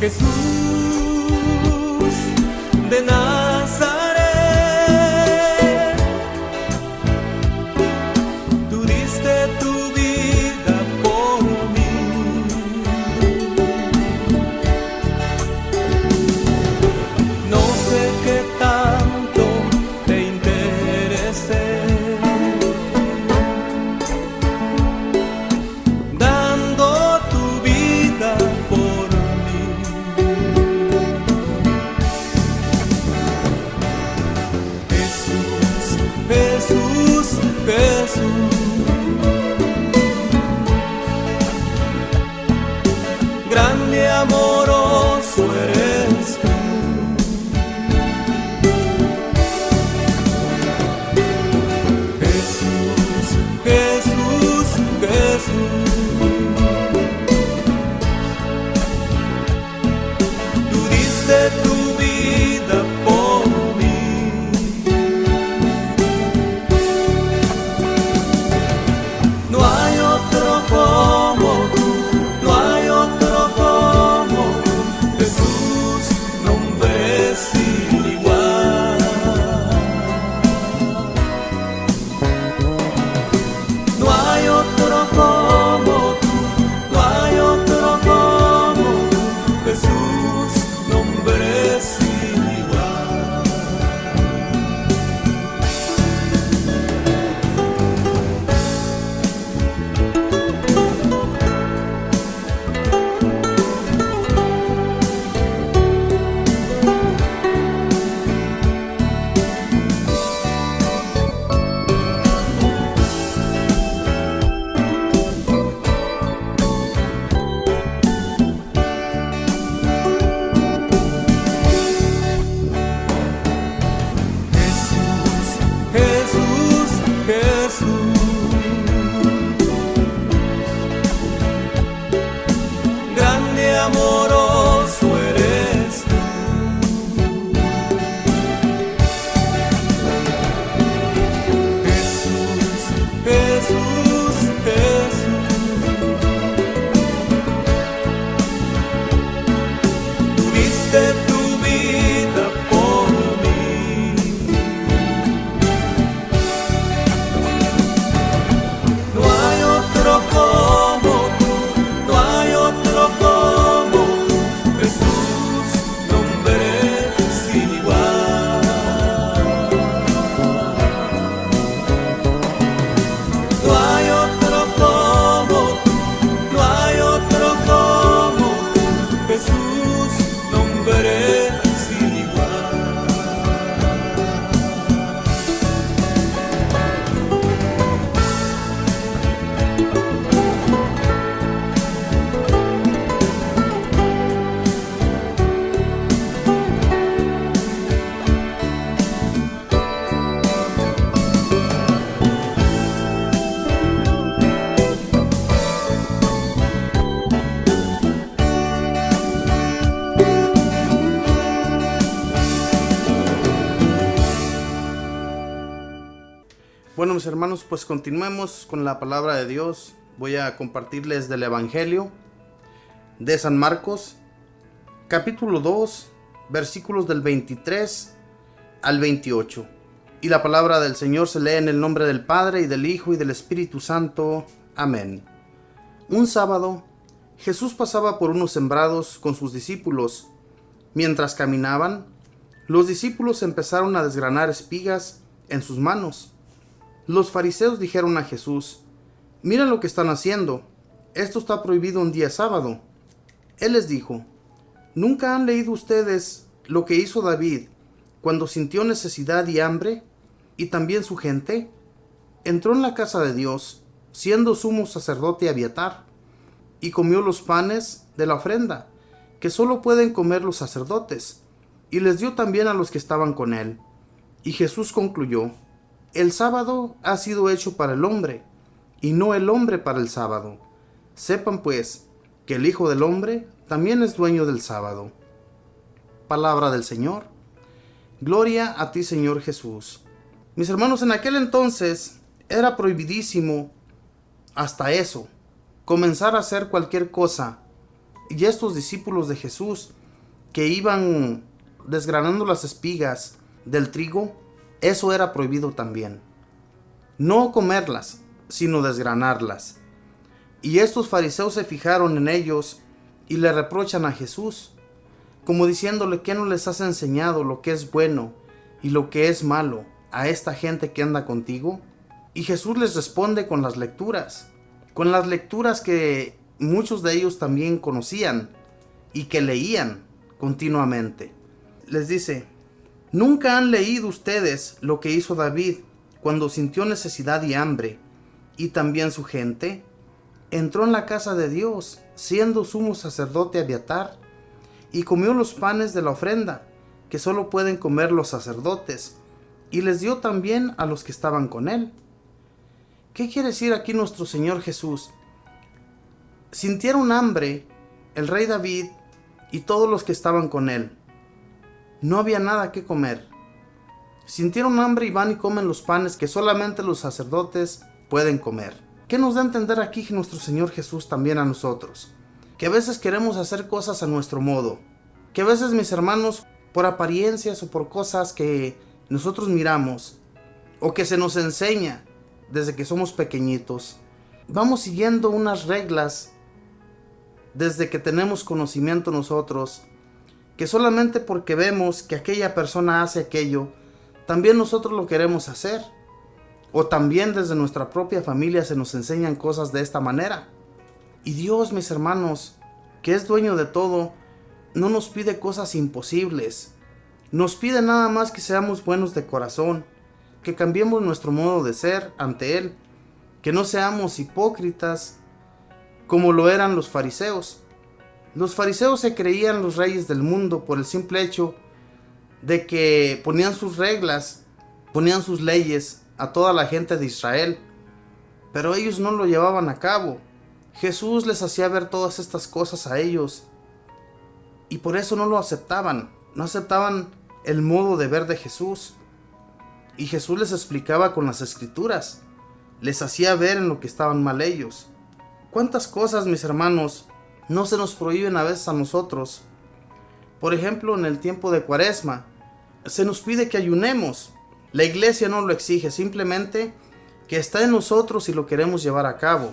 Jesús de Nazaret, tú diste tu vida por mí. No sé qué tanto te interesé, dando tu vida por Jesús, grande amoroso eres tú. Jesús, Jesús, Jesús, tú diste tu vida por mí. Bueno, mis hermanos, pues continuemos con la palabra de Dios. Voy a compartirles del Evangelio de San Marcos, capítulo 2, versículos del 23 al 28. Y la palabra del Señor se lee en el nombre del Padre, y del Hijo, y del Espíritu Santo. Amén. Un sábado, Jesús pasaba por unos sembrados con sus discípulos. Mientras caminaban, los discípulos empezaron a desgranar espigas en sus manos. Los fariseos dijeron a Jesús: «Mira lo que están haciendo. Esto está prohibido un día sábado». Él les dijo: «¿Nunca han leído ustedes lo que hizo David cuando sintió necesidad y hambre, y también su gente? Entró en la casa de Dios, siendo sumo sacerdote Abiatar, y comió los panes de la ofrenda, que solo pueden comer los sacerdotes, y les dio también a los que estaban con él». Y Jesús concluyó: «El sábado ha sido hecho para el hombre, y no el hombre para el sábado. Sepan pues que el Hijo del Hombre también es dueño del sábado». Palabra del Señor. Gloria a ti, Señor Jesús. Mis hermanos, en aquel entonces era prohibidísimo hasta eso, comenzar a hacer cualquier cosa. Y estos discípulos de Jesús que iban desgranando las espigas del trigo, eso era prohibido también. No comerlas, sino desgranarlas. Y estos fariseos se fijaron en ellos y le reprochan a Jesús, como diciéndole: ¿qué no les has enseñado lo que es bueno y lo que es malo a esta gente que anda contigo? Y Jesús les responde con las lecturas que muchos de ellos también conocían y que leían continuamente. Les dice: ¿nunca han leído ustedes lo que hizo David cuando sintió necesidad y hambre, y también su gente? Entró en la casa de Dios, siendo sumo sacerdote Abiatar, y comió los panes de la ofrenda, que solo pueden comer los sacerdotes, y les dio también a los que estaban con él». ¿Qué quiere decir aquí nuestro Señor Jesús? Sintieron hambre el rey David y todos los que estaban con él. No había nada que comer. Sintieron hambre y van y comen los panes que solamente los sacerdotes pueden comer. ¿Qué nos da a entender aquí nuestro Señor Jesús también a nosotros? Que a veces queremos hacer cosas a nuestro modo. Que a veces, mis hermanos, por apariencias o por cosas que nosotros miramos o que se nos enseña desde que somos pequeñitos, vamos siguiendo unas reglas desde que tenemos conocimiento nosotros, que solamente porque vemos que aquella persona hace aquello, también nosotros lo queremos hacer. O también desde nuestra propia familia se nos enseñan cosas de esta manera. Y Dios, mis hermanos, que es dueño de todo, no nos pide cosas imposibles. Nos pide nada más que seamos buenos de corazón, que cambiemos nuestro modo de ser ante Él, que no seamos hipócritas como lo eran los fariseos. Los fariseos se creían los reyes del mundo por el simple hecho de que ponían sus reglas, ponían sus leyes a toda la gente de Israel, pero ellos no lo llevaban a cabo. Jesús les hacía ver todas estas cosas a ellos y por eso no lo aceptaban, no aceptaban el modo de ver de Jesús. Y Jesús les explicaba con las escrituras, les hacía ver en lo que estaban mal ellos. ¿Cuántas cosas, mis hermanos, no se nos prohíben a veces a nosotros? Por ejemplo, en el tiempo de Cuaresma, se nos pide que ayunemos. La iglesia no lo exige, simplemente que está en nosotros si lo queremos llevar a cabo.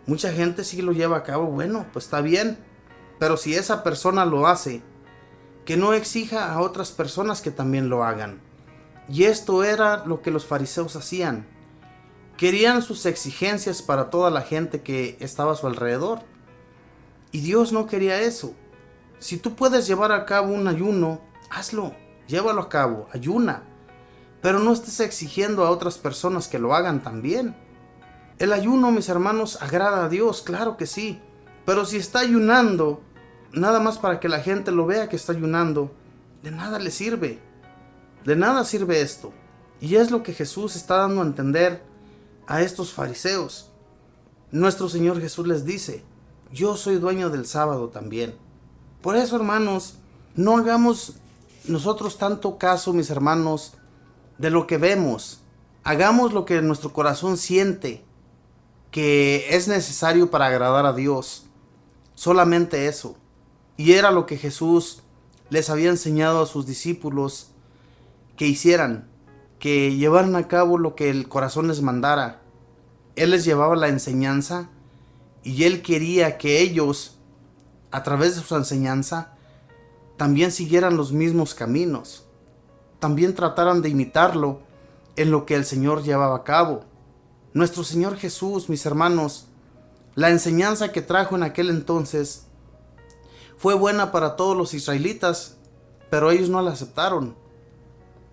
Mucha gente sí lo lleva a cabo, bueno, pues está bien, pero si esa persona lo hace, que no exija a otras personas que también lo hagan. Y esto era lo que los fariseos hacían. Querían sus exigencias para toda la gente que estaba a su alrededor. Y Dios no quería eso. Si tú puedes llevar a cabo un ayuno, hazlo, llévalo a cabo, ayuna. Pero no estés exigiendo a otras personas que lo hagan también. El ayuno, mis hermanos, agrada a Dios, claro que sí. Pero si está ayunando, nada más para que la gente lo vea que está ayunando, de nada le sirve. De nada sirve esto. Y es lo que Jesús está dando a entender a estos fariseos. Nuestro Señor Jesús les dice: yo soy dueño del sábado también. Por eso, hermanos, no hagamos nosotros tanto caso, mis hermanos, de lo que vemos. Hagamos lo que nuestro corazón siente que es necesario para agradar a Dios. Solamente eso. Y era lo que Jesús les había enseñado a sus discípulos que hicieran, que llevaran a cabo lo que el corazón les mandara. Él les llevaba la enseñanza y Él quería que ellos, a través de su enseñanza, también siguieran los mismos caminos. También trataran de imitarlo en lo que el Señor llevaba a cabo. Nuestro Señor Jesús, mis hermanos, la enseñanza que trajo en aquel entonces fue buena para todos los israelitas, pero ellos no la aceptaron.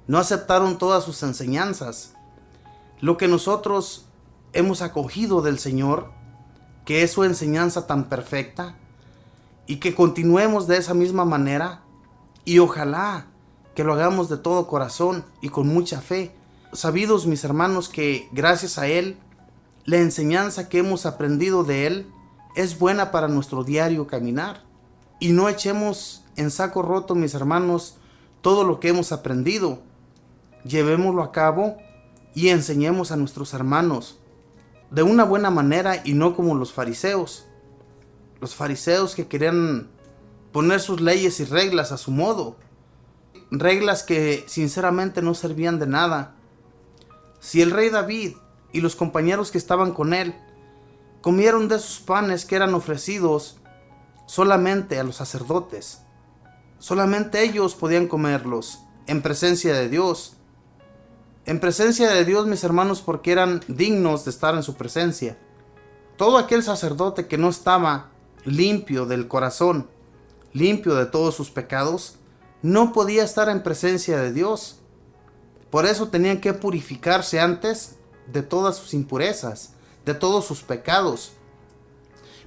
No aceptaron todas sus enseñanzas. Lo que nosotros hemos acogido del Señor, que es su enseñanza tan perfecta, y que continuemos de esa misma manera, y ojalá que lo hagamos de todo corazón y con mucha fe, sabidos, mis hermanos, que gracias a Él, la enseñanza que hemos aprendido de Él es buena para nuestro diario caminar. Y no echemos en saco roto, mis hermanos, todo lo que hemos aprendido. Llevémoslo a cabo y enseñemos a nuestros hermanos de una buena manera y no como los fariseos. Los fariseos que querían poner sus leyes y reglas a su modo. Reglas que sinceramente no servían de nada. Si el rey David y los compañeros que estaban con él comieron de esos panes que eran ofrecidos solamente a los sacerdotes, solamente ellos podían comerlos en presencia de Dios. En presencia de Dios, mis hermanos, porque eran dignos de estar en su presencia. Todo aquel sacerdote que no estaba limpio del corazón, limpio de todos sus pecados, no podía estar en presencia de Dios. Por eso tenían que purificarse antes de todas sus impurezas, de todos sus pecados,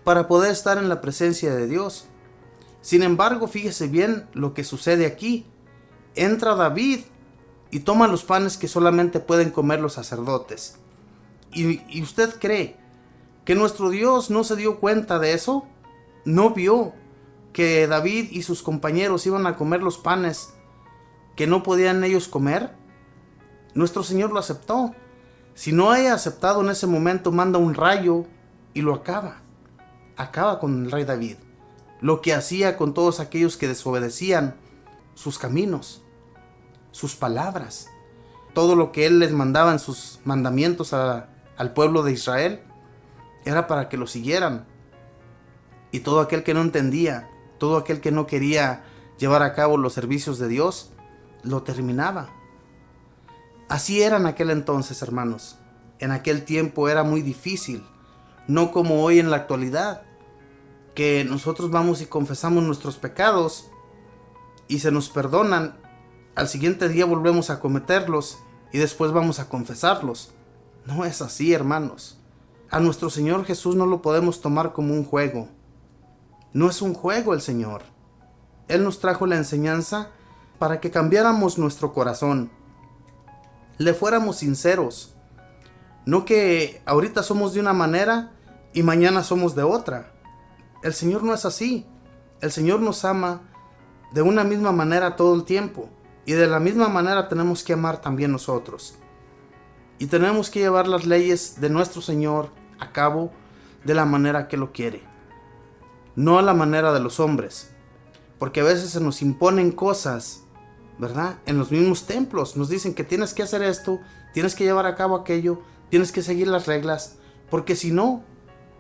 para poder estar en la presencia de Dios. Sin embargo, fíjese bien lo que sucede aquí. Entra David y toma los panes que solamente pueden comer los sacerdotes. ¿Y usted cree que nuestro Dios no se dio cuenta de eso? ¿No vio que David y sus compañeros iban a comer los panes que no podían ellos comer? Nuestro Señor lo aceptó. Si no haya aceptado en ese momento, manda un rayo y lo acaba. Acaba con el rey David. Lo que hacía con todos aquellos que desobedecían sus caminos, sus palabras. Todo lo que Él les mandaba en sus mandamientos al pueblo de Israel era para que lo siguieran. Y todo aquel que no entendía, todo aquel que no quería llevar a cabo los servicios de Dios, lo terminaba. Así era en aquel entonces, hermanos. En aquel tiempo era muy difícil, no como hoy en la actualidad, que nosotros vamos y confesamos nuestros pecados y se nos perdonan. Al siguiente día volvemos a cometerlos y después vamos a confesarlos. No es así, hermanos. A nuestro Señor Jesús no lo podemos tomar como un juego. No es un juego el Señor. Él nos trajo la enseñanza para que cambiáramos nuestro corazón, le fuéramos sinceros, no que ahorita somos de una manera y mañana somos de otra. El Señor no es así. El Señor nos ama de una misma manera todo el tiempo, y de la misma manera tenemos que amar también nosotros, y tenemos que llevar las leyes de nuestro Señor a cabo de la manera que lo quiere, no a la manera de los hombres, porque a veces se nos imponen cosas, ¿verdad? En los mismos templos nos dicen que tienes que hacer esto, tienes que llevar a cabo aquello, tienes que seguir las reglas, porque si no,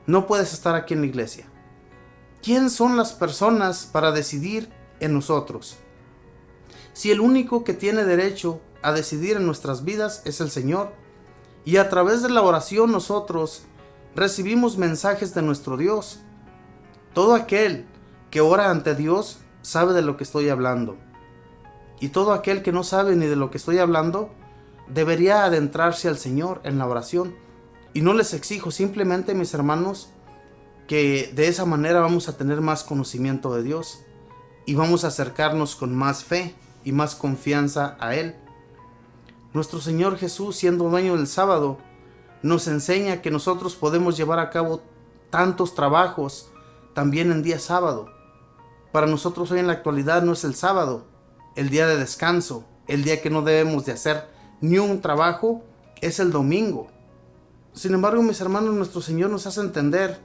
no puedes estar aquí en la iglesia. ¿Quién son las personas para decidir en nosotros? Si el único que tiene derecho a decidir en nuestras vidas es el Señor, y a través de la oración nosotros recibimos mensajes de nuestro Dios. Todo aquel que ora ante Dios sabe de lo que estoy hablando. Y todo aquel que no sabe ni de lo que estoy hablando, debería adentrarse al Señor en la oración. Y no les exijo, simplemente, mis hermanos, que de esa manera vamos a tener más conocimiento de Dios y vamos a acercarnos con más fe y más confianza a Él. Nuestro Señor Jesús, siendo dueño del sábado, nos enseña que nosotros podemos llevar a cabo tantos trabajos también en día sábado. Para nosotros hoy en la actualidad no es el sábado, el día de descanso, el día que no debemos de hacer ni un trabajo, es el domingo. Sin embargo, mis hermanos, nuestro Señor nos hace entender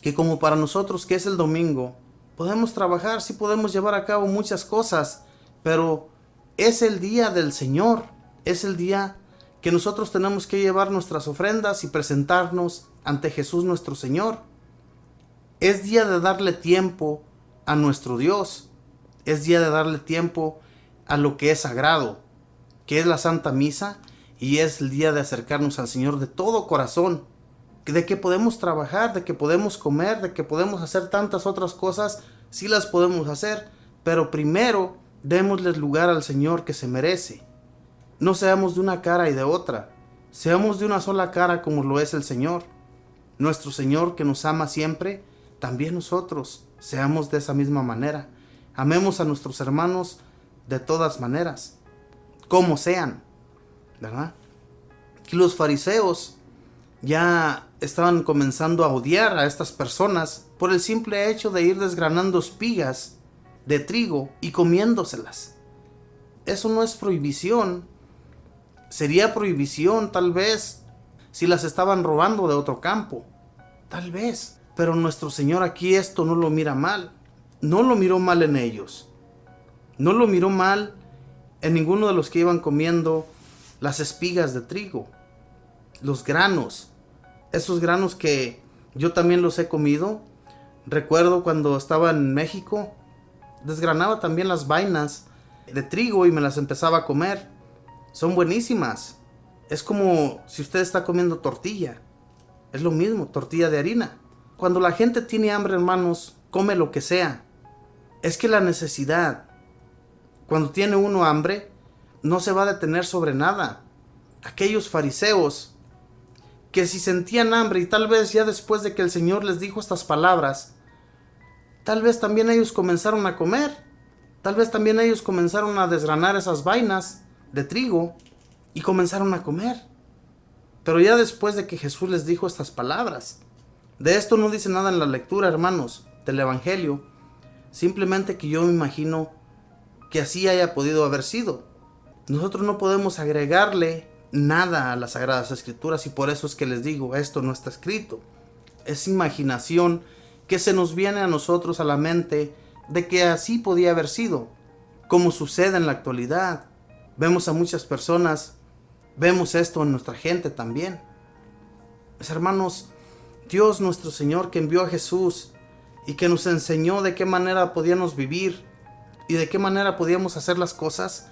que como para nosotros, que es el domingo, podemos trabajar, sí podemos llevar a cabo muchas cosas, pero es el día del Señor, es el día que nosotros tenemos que llevar nuestras ofrendas y presentarnos ante Jesús nuestro Señor. Es día de darle tiempo a nuestro Dios, es día de darle tiempo a lo que es sagrado, que es la Santa Misa, y es el día de acercarnos al Señor de todo corazón, de que podemos trabajar, de que podemos comer, de que podemos hacer tantas otras cosas, sí las podemos hacer, pero primero démosles lugar al Señor que se merece. No seamos de una cara y de otra, seamos de una sola cara como lo es el Señor. Nuestro Señor que nos ama siempre, también nosotros seamos de esa misma manera. Amemos a nuestros hermanos de todas maneras, como sean, ¿verdad? Y los fariseos ya estaban comenzando a odiar a estas personas por el simple hecho de ir desgranando espigas de trigo y comiéndoselas. Eso no es prohibición. Sería prohibición tal vez si las estaban robando de otro campo, tal vez. Pero nuestro Señor aquí esto no lo mira mal. No lo miró mal en ellos. No lo miró mal en ninguno de los que iban comiendo las espigas de trigo, los granos, esos granos que yo también los he comido. Recuerdo cuando estaba en México, desgranaba también las vainas de trigo y me las empezaba a comer. Son buenísimas. Es como si usted está comiendo tortilla. Es lo mismo, tortilla de harina. Cuando la gente tiene hambre, hermanos, come lo que sea. Es que la necesidad, cuando tiene uno hambre, no se va a detener sobre nada. Aquellos fariseos que si sentían hambre y tal vez ya después de que el Señor les dijo estas palabras, tal vez también ellos comenzaron a comer. Tal vez también ellos comenzaron a desgranar esas vainas de trigo y comenzaron a comer. Pero ya después de que Jesús les dijo estas palabras, de esto no dice nada en la lectura, hermanos, del Evangelio. Simplemente que yo me imagino que así haya podido haber sido. Nosotros no podemos agregarle nada a las Sagradas Escrituras y por eso es que les digo, esto no está escrito. Es imaginación que se nos viene a nosotros a la mente de que así podía haber sido, como sucede en la actualidad. Vemos a muchas personas, vemos esto en nuestra gente también. Mis hermanos, Dios nuestro Señor que envió a Jesús y que nos enseñó de qué manera podíamos vivir y de qué manera podíamos hacer las cosas,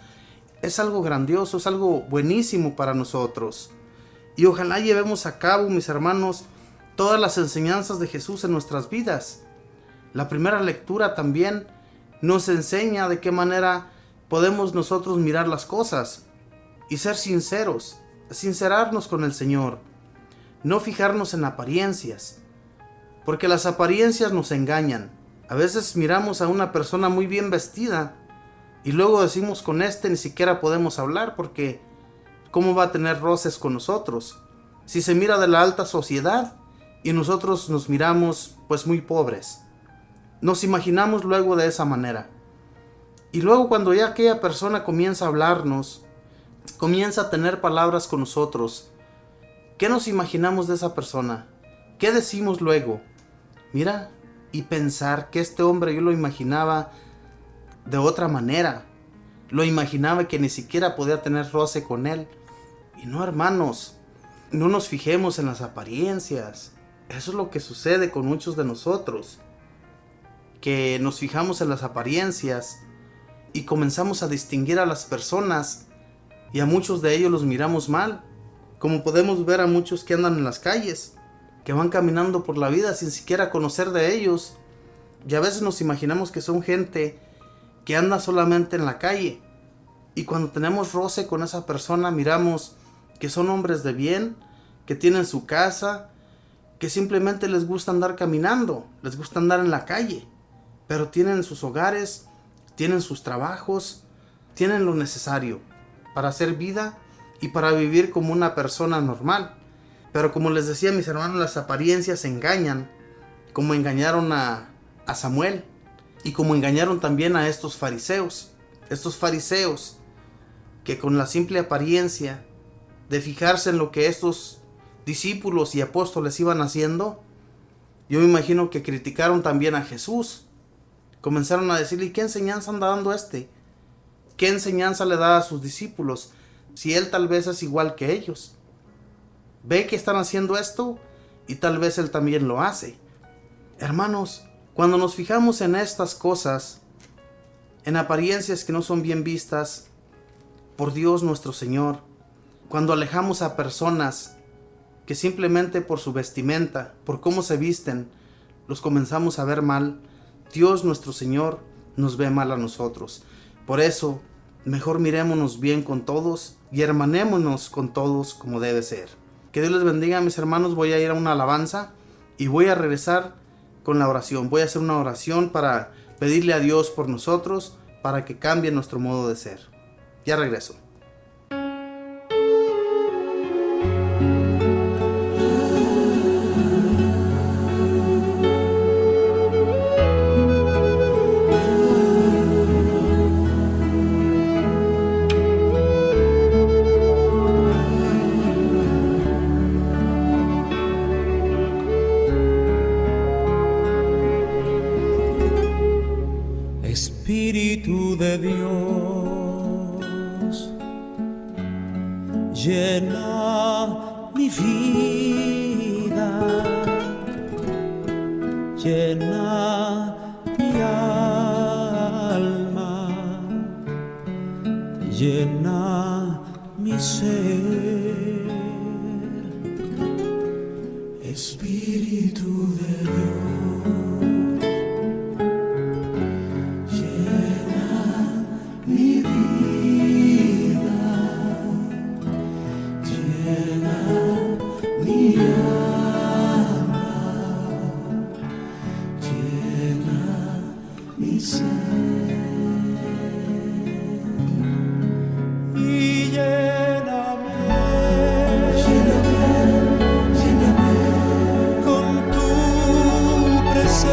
es algo grandioso, es algo buenísimo para nosotros. Y ojalá llevemos a cabo, mis hermanos, todas las enseñanzas de Jesús en nuestras vidas. La primera lectura también nos enseña de qué manera podemos nosotros mirar las cosas y ser sinceros, sincerarnos con el Señor, no fijarnos en apariencias, porque las apariencias nos engañan. A veces miramos a una persona muy bien vestida y luego decimos con ni siquiera podemos hablar porque ¿cómo va a tener roces con nosotros? Si se mira de la alta sociedad y nosotros nos miramos pues muy pobres. Nos imaginamos luego de esa manera. Y luego cuando ya aquella persona comienza a hablarnos, comienza a tener palabras con nosotros, ¿qué nos imaginamos de esa persona? ¿Qué decimos luego? Mira, y pensar que este hombre yo lo imaginaba de otra manera. Lo imaginaba que ni siquiera podía tener roce con él. Y no, hermanos, no nos fijemos en las apariencias. Eso es lo que sucede con muchos de nosotros. Que nos fijamos en las apariencias y comenzamos a distinguir a las personas y a muchos de ellos los miramos mal. Como podemos ver a muchos que andan en las calles, que van caminando por la vida sin siquiera conocer de ellos. Y a veces nos imaginamos que son gente que anda solamente en la calle. Y cuando tenemos roce con esa persona, miramos que son hombres de bien, que tienen su casa, que simplemente les gusta andar caminando, les gusta andar en la calle. Pero tienen sus hogares, tienen sus trabajos, tienen lo necesario para hacer vida y para vivir como una persona normal. Pero como les decía, mis hermanos, las apariencias engañan, como engañaron a Samuel y como engañaron también a estos fariseos. Estos fariseos que con la simple apariencia de fijarse en lo que estos discípulos y apóstoles iban haciendo, yo me imagino que criticaron también a Jesús. Comenzaron a decirle, ¿qué enseñanza anda dando este? ¿Qué enseñanza le da a sus discípulos? Si él tal vez es igual que ellos. Ve que están haciendo esto y tal vez él también lo hace. Hermanos, cuando nos fijamos en estas cosas, en apariencias que no son bien vistas por Dios nuestro Señor, cuando alejamos a personas que simplemente por su vestimenta, por cómo se visten, los comenzamos a ver mal, Dios nuestro Señor nos ve mal a nosotros. Por eso, mejor mirémonos bien con todos y hermanémonos con todos como debe ser. Que Dios les bendiga, mis hermanos. Voy a ir a una alabanza y voy a regresar con la oración. Voy a hacer una oración para pedirle a Dios por nosotros, para que cambie nuestro modo de ser. Ya regreso. Espíritu de Dios, llena mi vida, llena mi alma, llena mi ser. Espíritu de Dios, y lléname con tu presencia.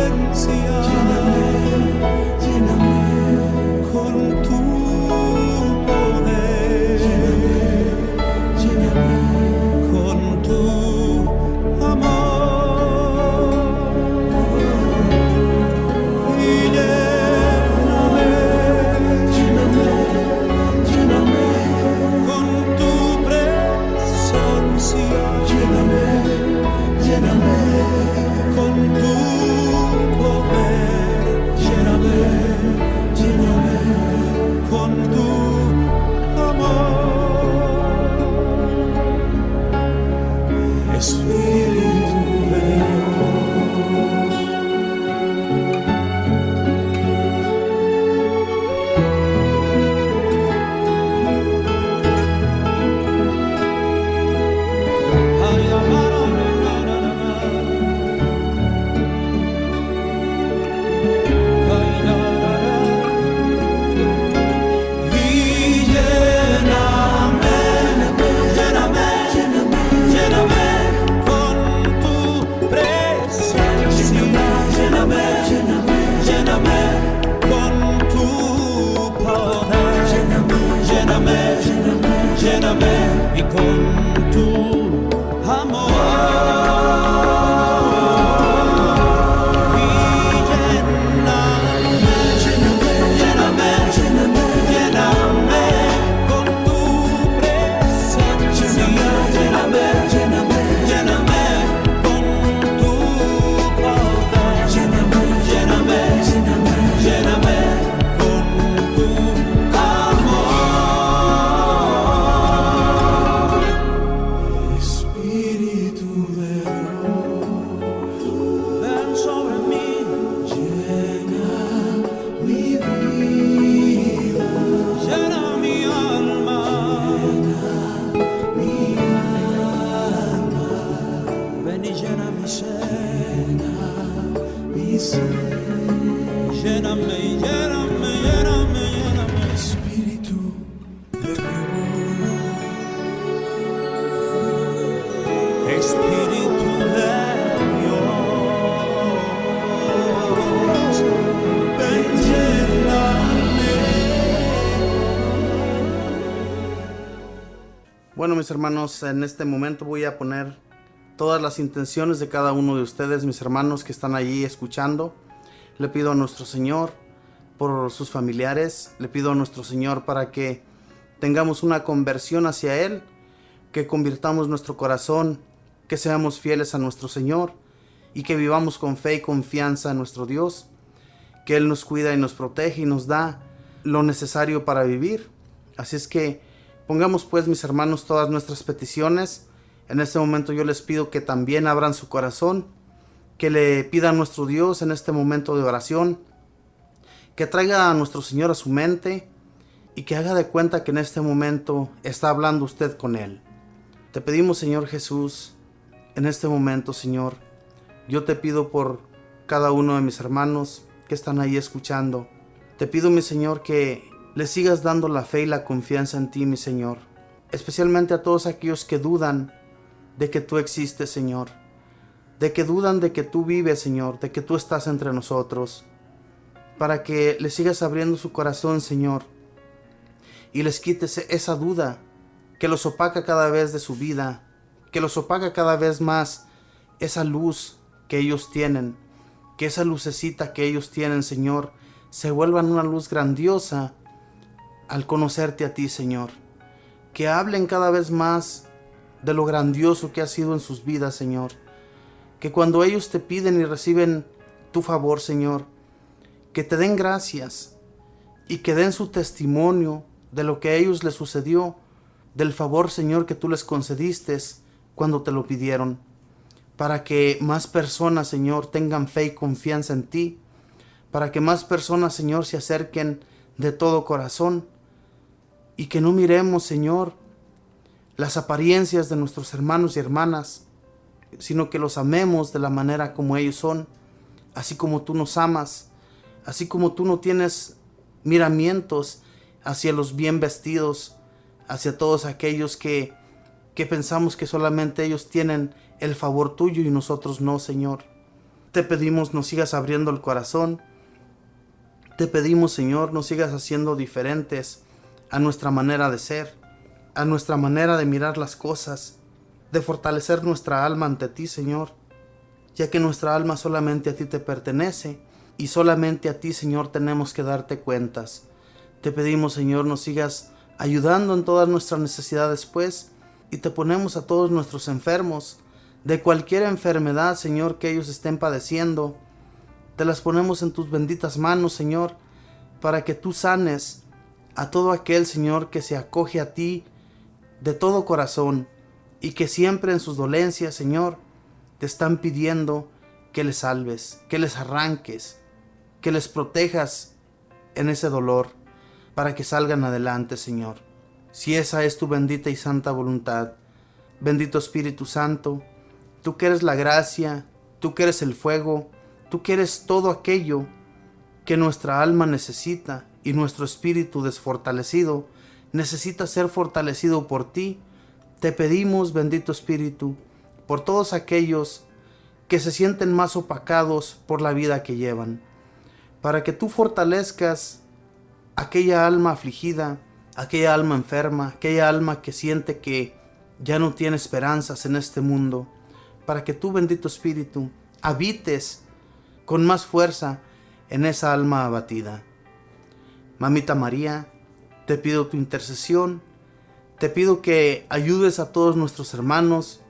Bueno, mis hermanos, en este momento voy a poner todas las intenciones de cada uno de ustedes, mis hermanos que están allí escuchando. Le pido a nuestro Señor por sus familiares, le pido a nuestro Señor para que tengamos una conversión hacia Él, que convirtamos nuestro corazón, que seamos fieles a nuestro Señor y que vivamos con fe y confianza en nuestro Dios, que Él nos cuida y nos protege y nos da lo necesario para vivir. Así es que pongamos pues, mis hermanos, todas nuestras peticiones. En este momento yo les pido que también abran su corazón, que le pidan a nuestro Dios en este momento de oración, que traiga a nuestro Señor a su mente y que haga de cuenta que en este momento está hablando usted con Él. Te pedimos, Señor Jesús, en este momento, Señor, yo te pido por cada uno de mis hermanos que están ahí escuchando. Te pido, mi Señor, que le sigas dando la fe y la confianza en ti, mi Señor. Especialmente a todos aquellos que dudan de que tú existes, Señor. De que dudan de que tú vives, Señor. De que tú estás entre nosotros. Para que le sigas abriendo su corazón, Señor. Y les quites esa duda que los opaca cada vez de su vida. Que los opaca cada vez más esa luz que ellos tienen. Que esa lucecita que ellos tienen, Señor, se vuelva una luz grandiosa al conocerte a ti, Señor. Que hablen cada vez más de lo grandioso que has sido en sus vidas, Señor. Que cuando ellos te piden y reciben tu favor, Señor, que te den gracias y que den su testimonio de lo que a ellos les sucedió, del favor, Señor, que tú les concediste cuando te lo pidieron, para que más personas, Señor, tengan fe y confianza en ti, para que más personas, Señor, se acerquen de todo corazón y que no miremos, Señor, las apariencias de nuestros hermanos y hermanas, sino que los amemos de la manera como ellos son, así como tú nos amas, así como tú no tienes miramientos hacia los bien vestidos, hacia todos aquellos que pensamos que solamente ellos tienen el favor tuyo y nosotros no, Señor. Te pedimos nos sigas abriendo el corazón. Te pedimos, Señor, nos sigas haciendo diferentes a nuestra manera de ser, a nuestra manera de mirar las cosas, de fortalecer nuestra alma ante ti, Señor, ya que nuestra alma solamente a ti te pertenece y solamente a ti, Señor, tenemos que darte cuentas. Te pedimos, Señor, nos sigas ayudando en todas nuestras necesidades, pues, y te ponemos a todos nuestros enfermos, de cualquier enfermedad, Señor, que ellos estén padeciendo. Te las ponemos en tus benditas manos, Señor, para que tú sanes a todo aquel, Señor, que se acoge a ti de todo corazón y que siempre en sus dolencias, Señor, te están pidiendo que les salves, que les arranques, que les protejas en ese dolor para que salgan adelante, Señor. Si esa es tu bendita y santa voluntad, bendito Espíritu Santo, tú que eres la gracia, tú que eres el fuego, tú que eres todo aquello que nuestra alma necesita y nuestro espíritu desfortalecido necesita ser fortalecido por ti. Te pedimos, bendito Espíritu, por todos aquellos que se sienten más opacados por la vida que llevan, para que tú fortalezcas aquella alma afligida, aquella alma enferma, aquella alma que siente que ya no tiene esperanzas en este mundo, para que tú, bendito Espíritu, habites con más fuerza en esa alma abatida. Mamita María, te pido tu intercesión, te pido que ayudes a todos nuestros hermanos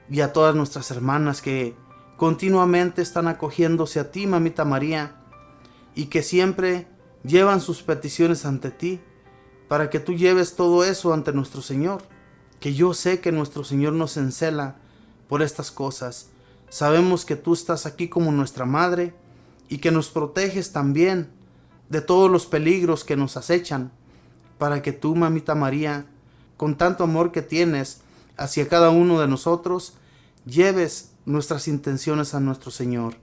y a todas nuestras hermanas que continuamente están acogiéndose a ti, Mamita María, y que siempre llevan sus peticiones ante ti, para que tú lleves todo eso ante nuestro Señor, que yo sé que nuestro Señor nos encela por estas cosas. Sabemos que tú estás aquí como nuestra madre y que nos proteges también de todos los peligros que nos acechan, para que tú, Mamita María, con tanto amor que tienes hacia cada uno de nosotros, lleves nuestras intenciones a nuestro Señor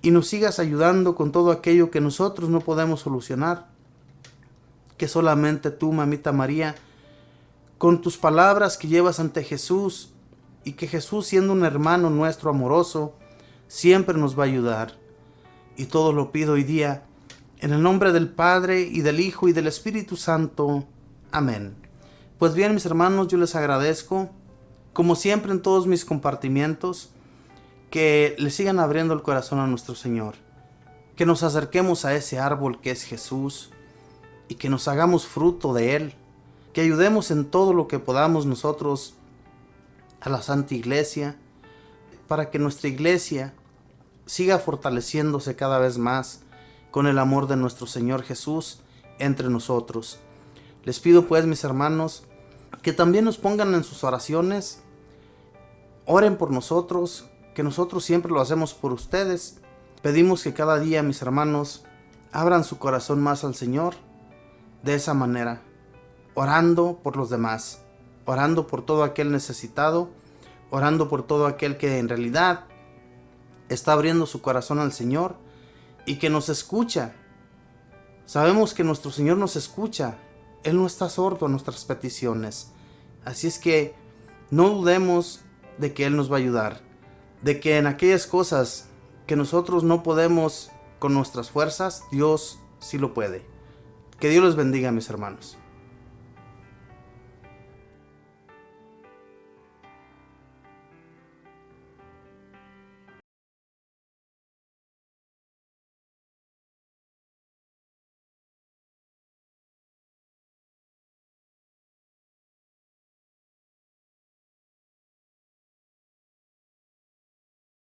y nos sigas ayudando con todo aquello que nosotros no podemos solucionar, que solamente tú, Mamita María, con tus palabras que llevas ante Jesús, y que Jesús, siendo un hermano nuestro amoroso, siempre nos va a ayudar. Y todo lo pido hoy día en el nombre del Padre, y del Hijo, y del Espíritu Santo. Amén. Pues bien, mis hermanos, yo les agradezco, como siempre en todos mis compartimientos, que le sigan abriendo el corazón a nuestro Señor, que nos acerquemos a ese árbol que es Jesús y que nos hagamos fruto de Él, que ayudemos en todo lo que podamos nosotros a la Santa Iglesia, para que nuestra Iglesia siga fortaleciéndose cada vez más con el amor de nuestro Señor Jesús entre nosotros. Les pido pues, mis hermanos, que también nos pongan en sus oraciones, oren por nosotros, que nosotros siempre lo hacemos por ustedes. Pedimos que cada día, mis hermanos, abran su corazón más al Señor de esa manera, orando por los demás, orando por todo aquel necesitado, orando por todo aquel que en realidad está abriendo su corazón al Señor y que nos escucha. Sabemos que nuestro Señor nos escucha. Él no está sordo a nuestras peticiones. Así es que no dudemos de que Él nos va a ayudar, de que en aquellas cosas que nosotros no podemos con nuestras fuerzas, Dios sí lo puede. Que Dios los bendiga, mis hermanos.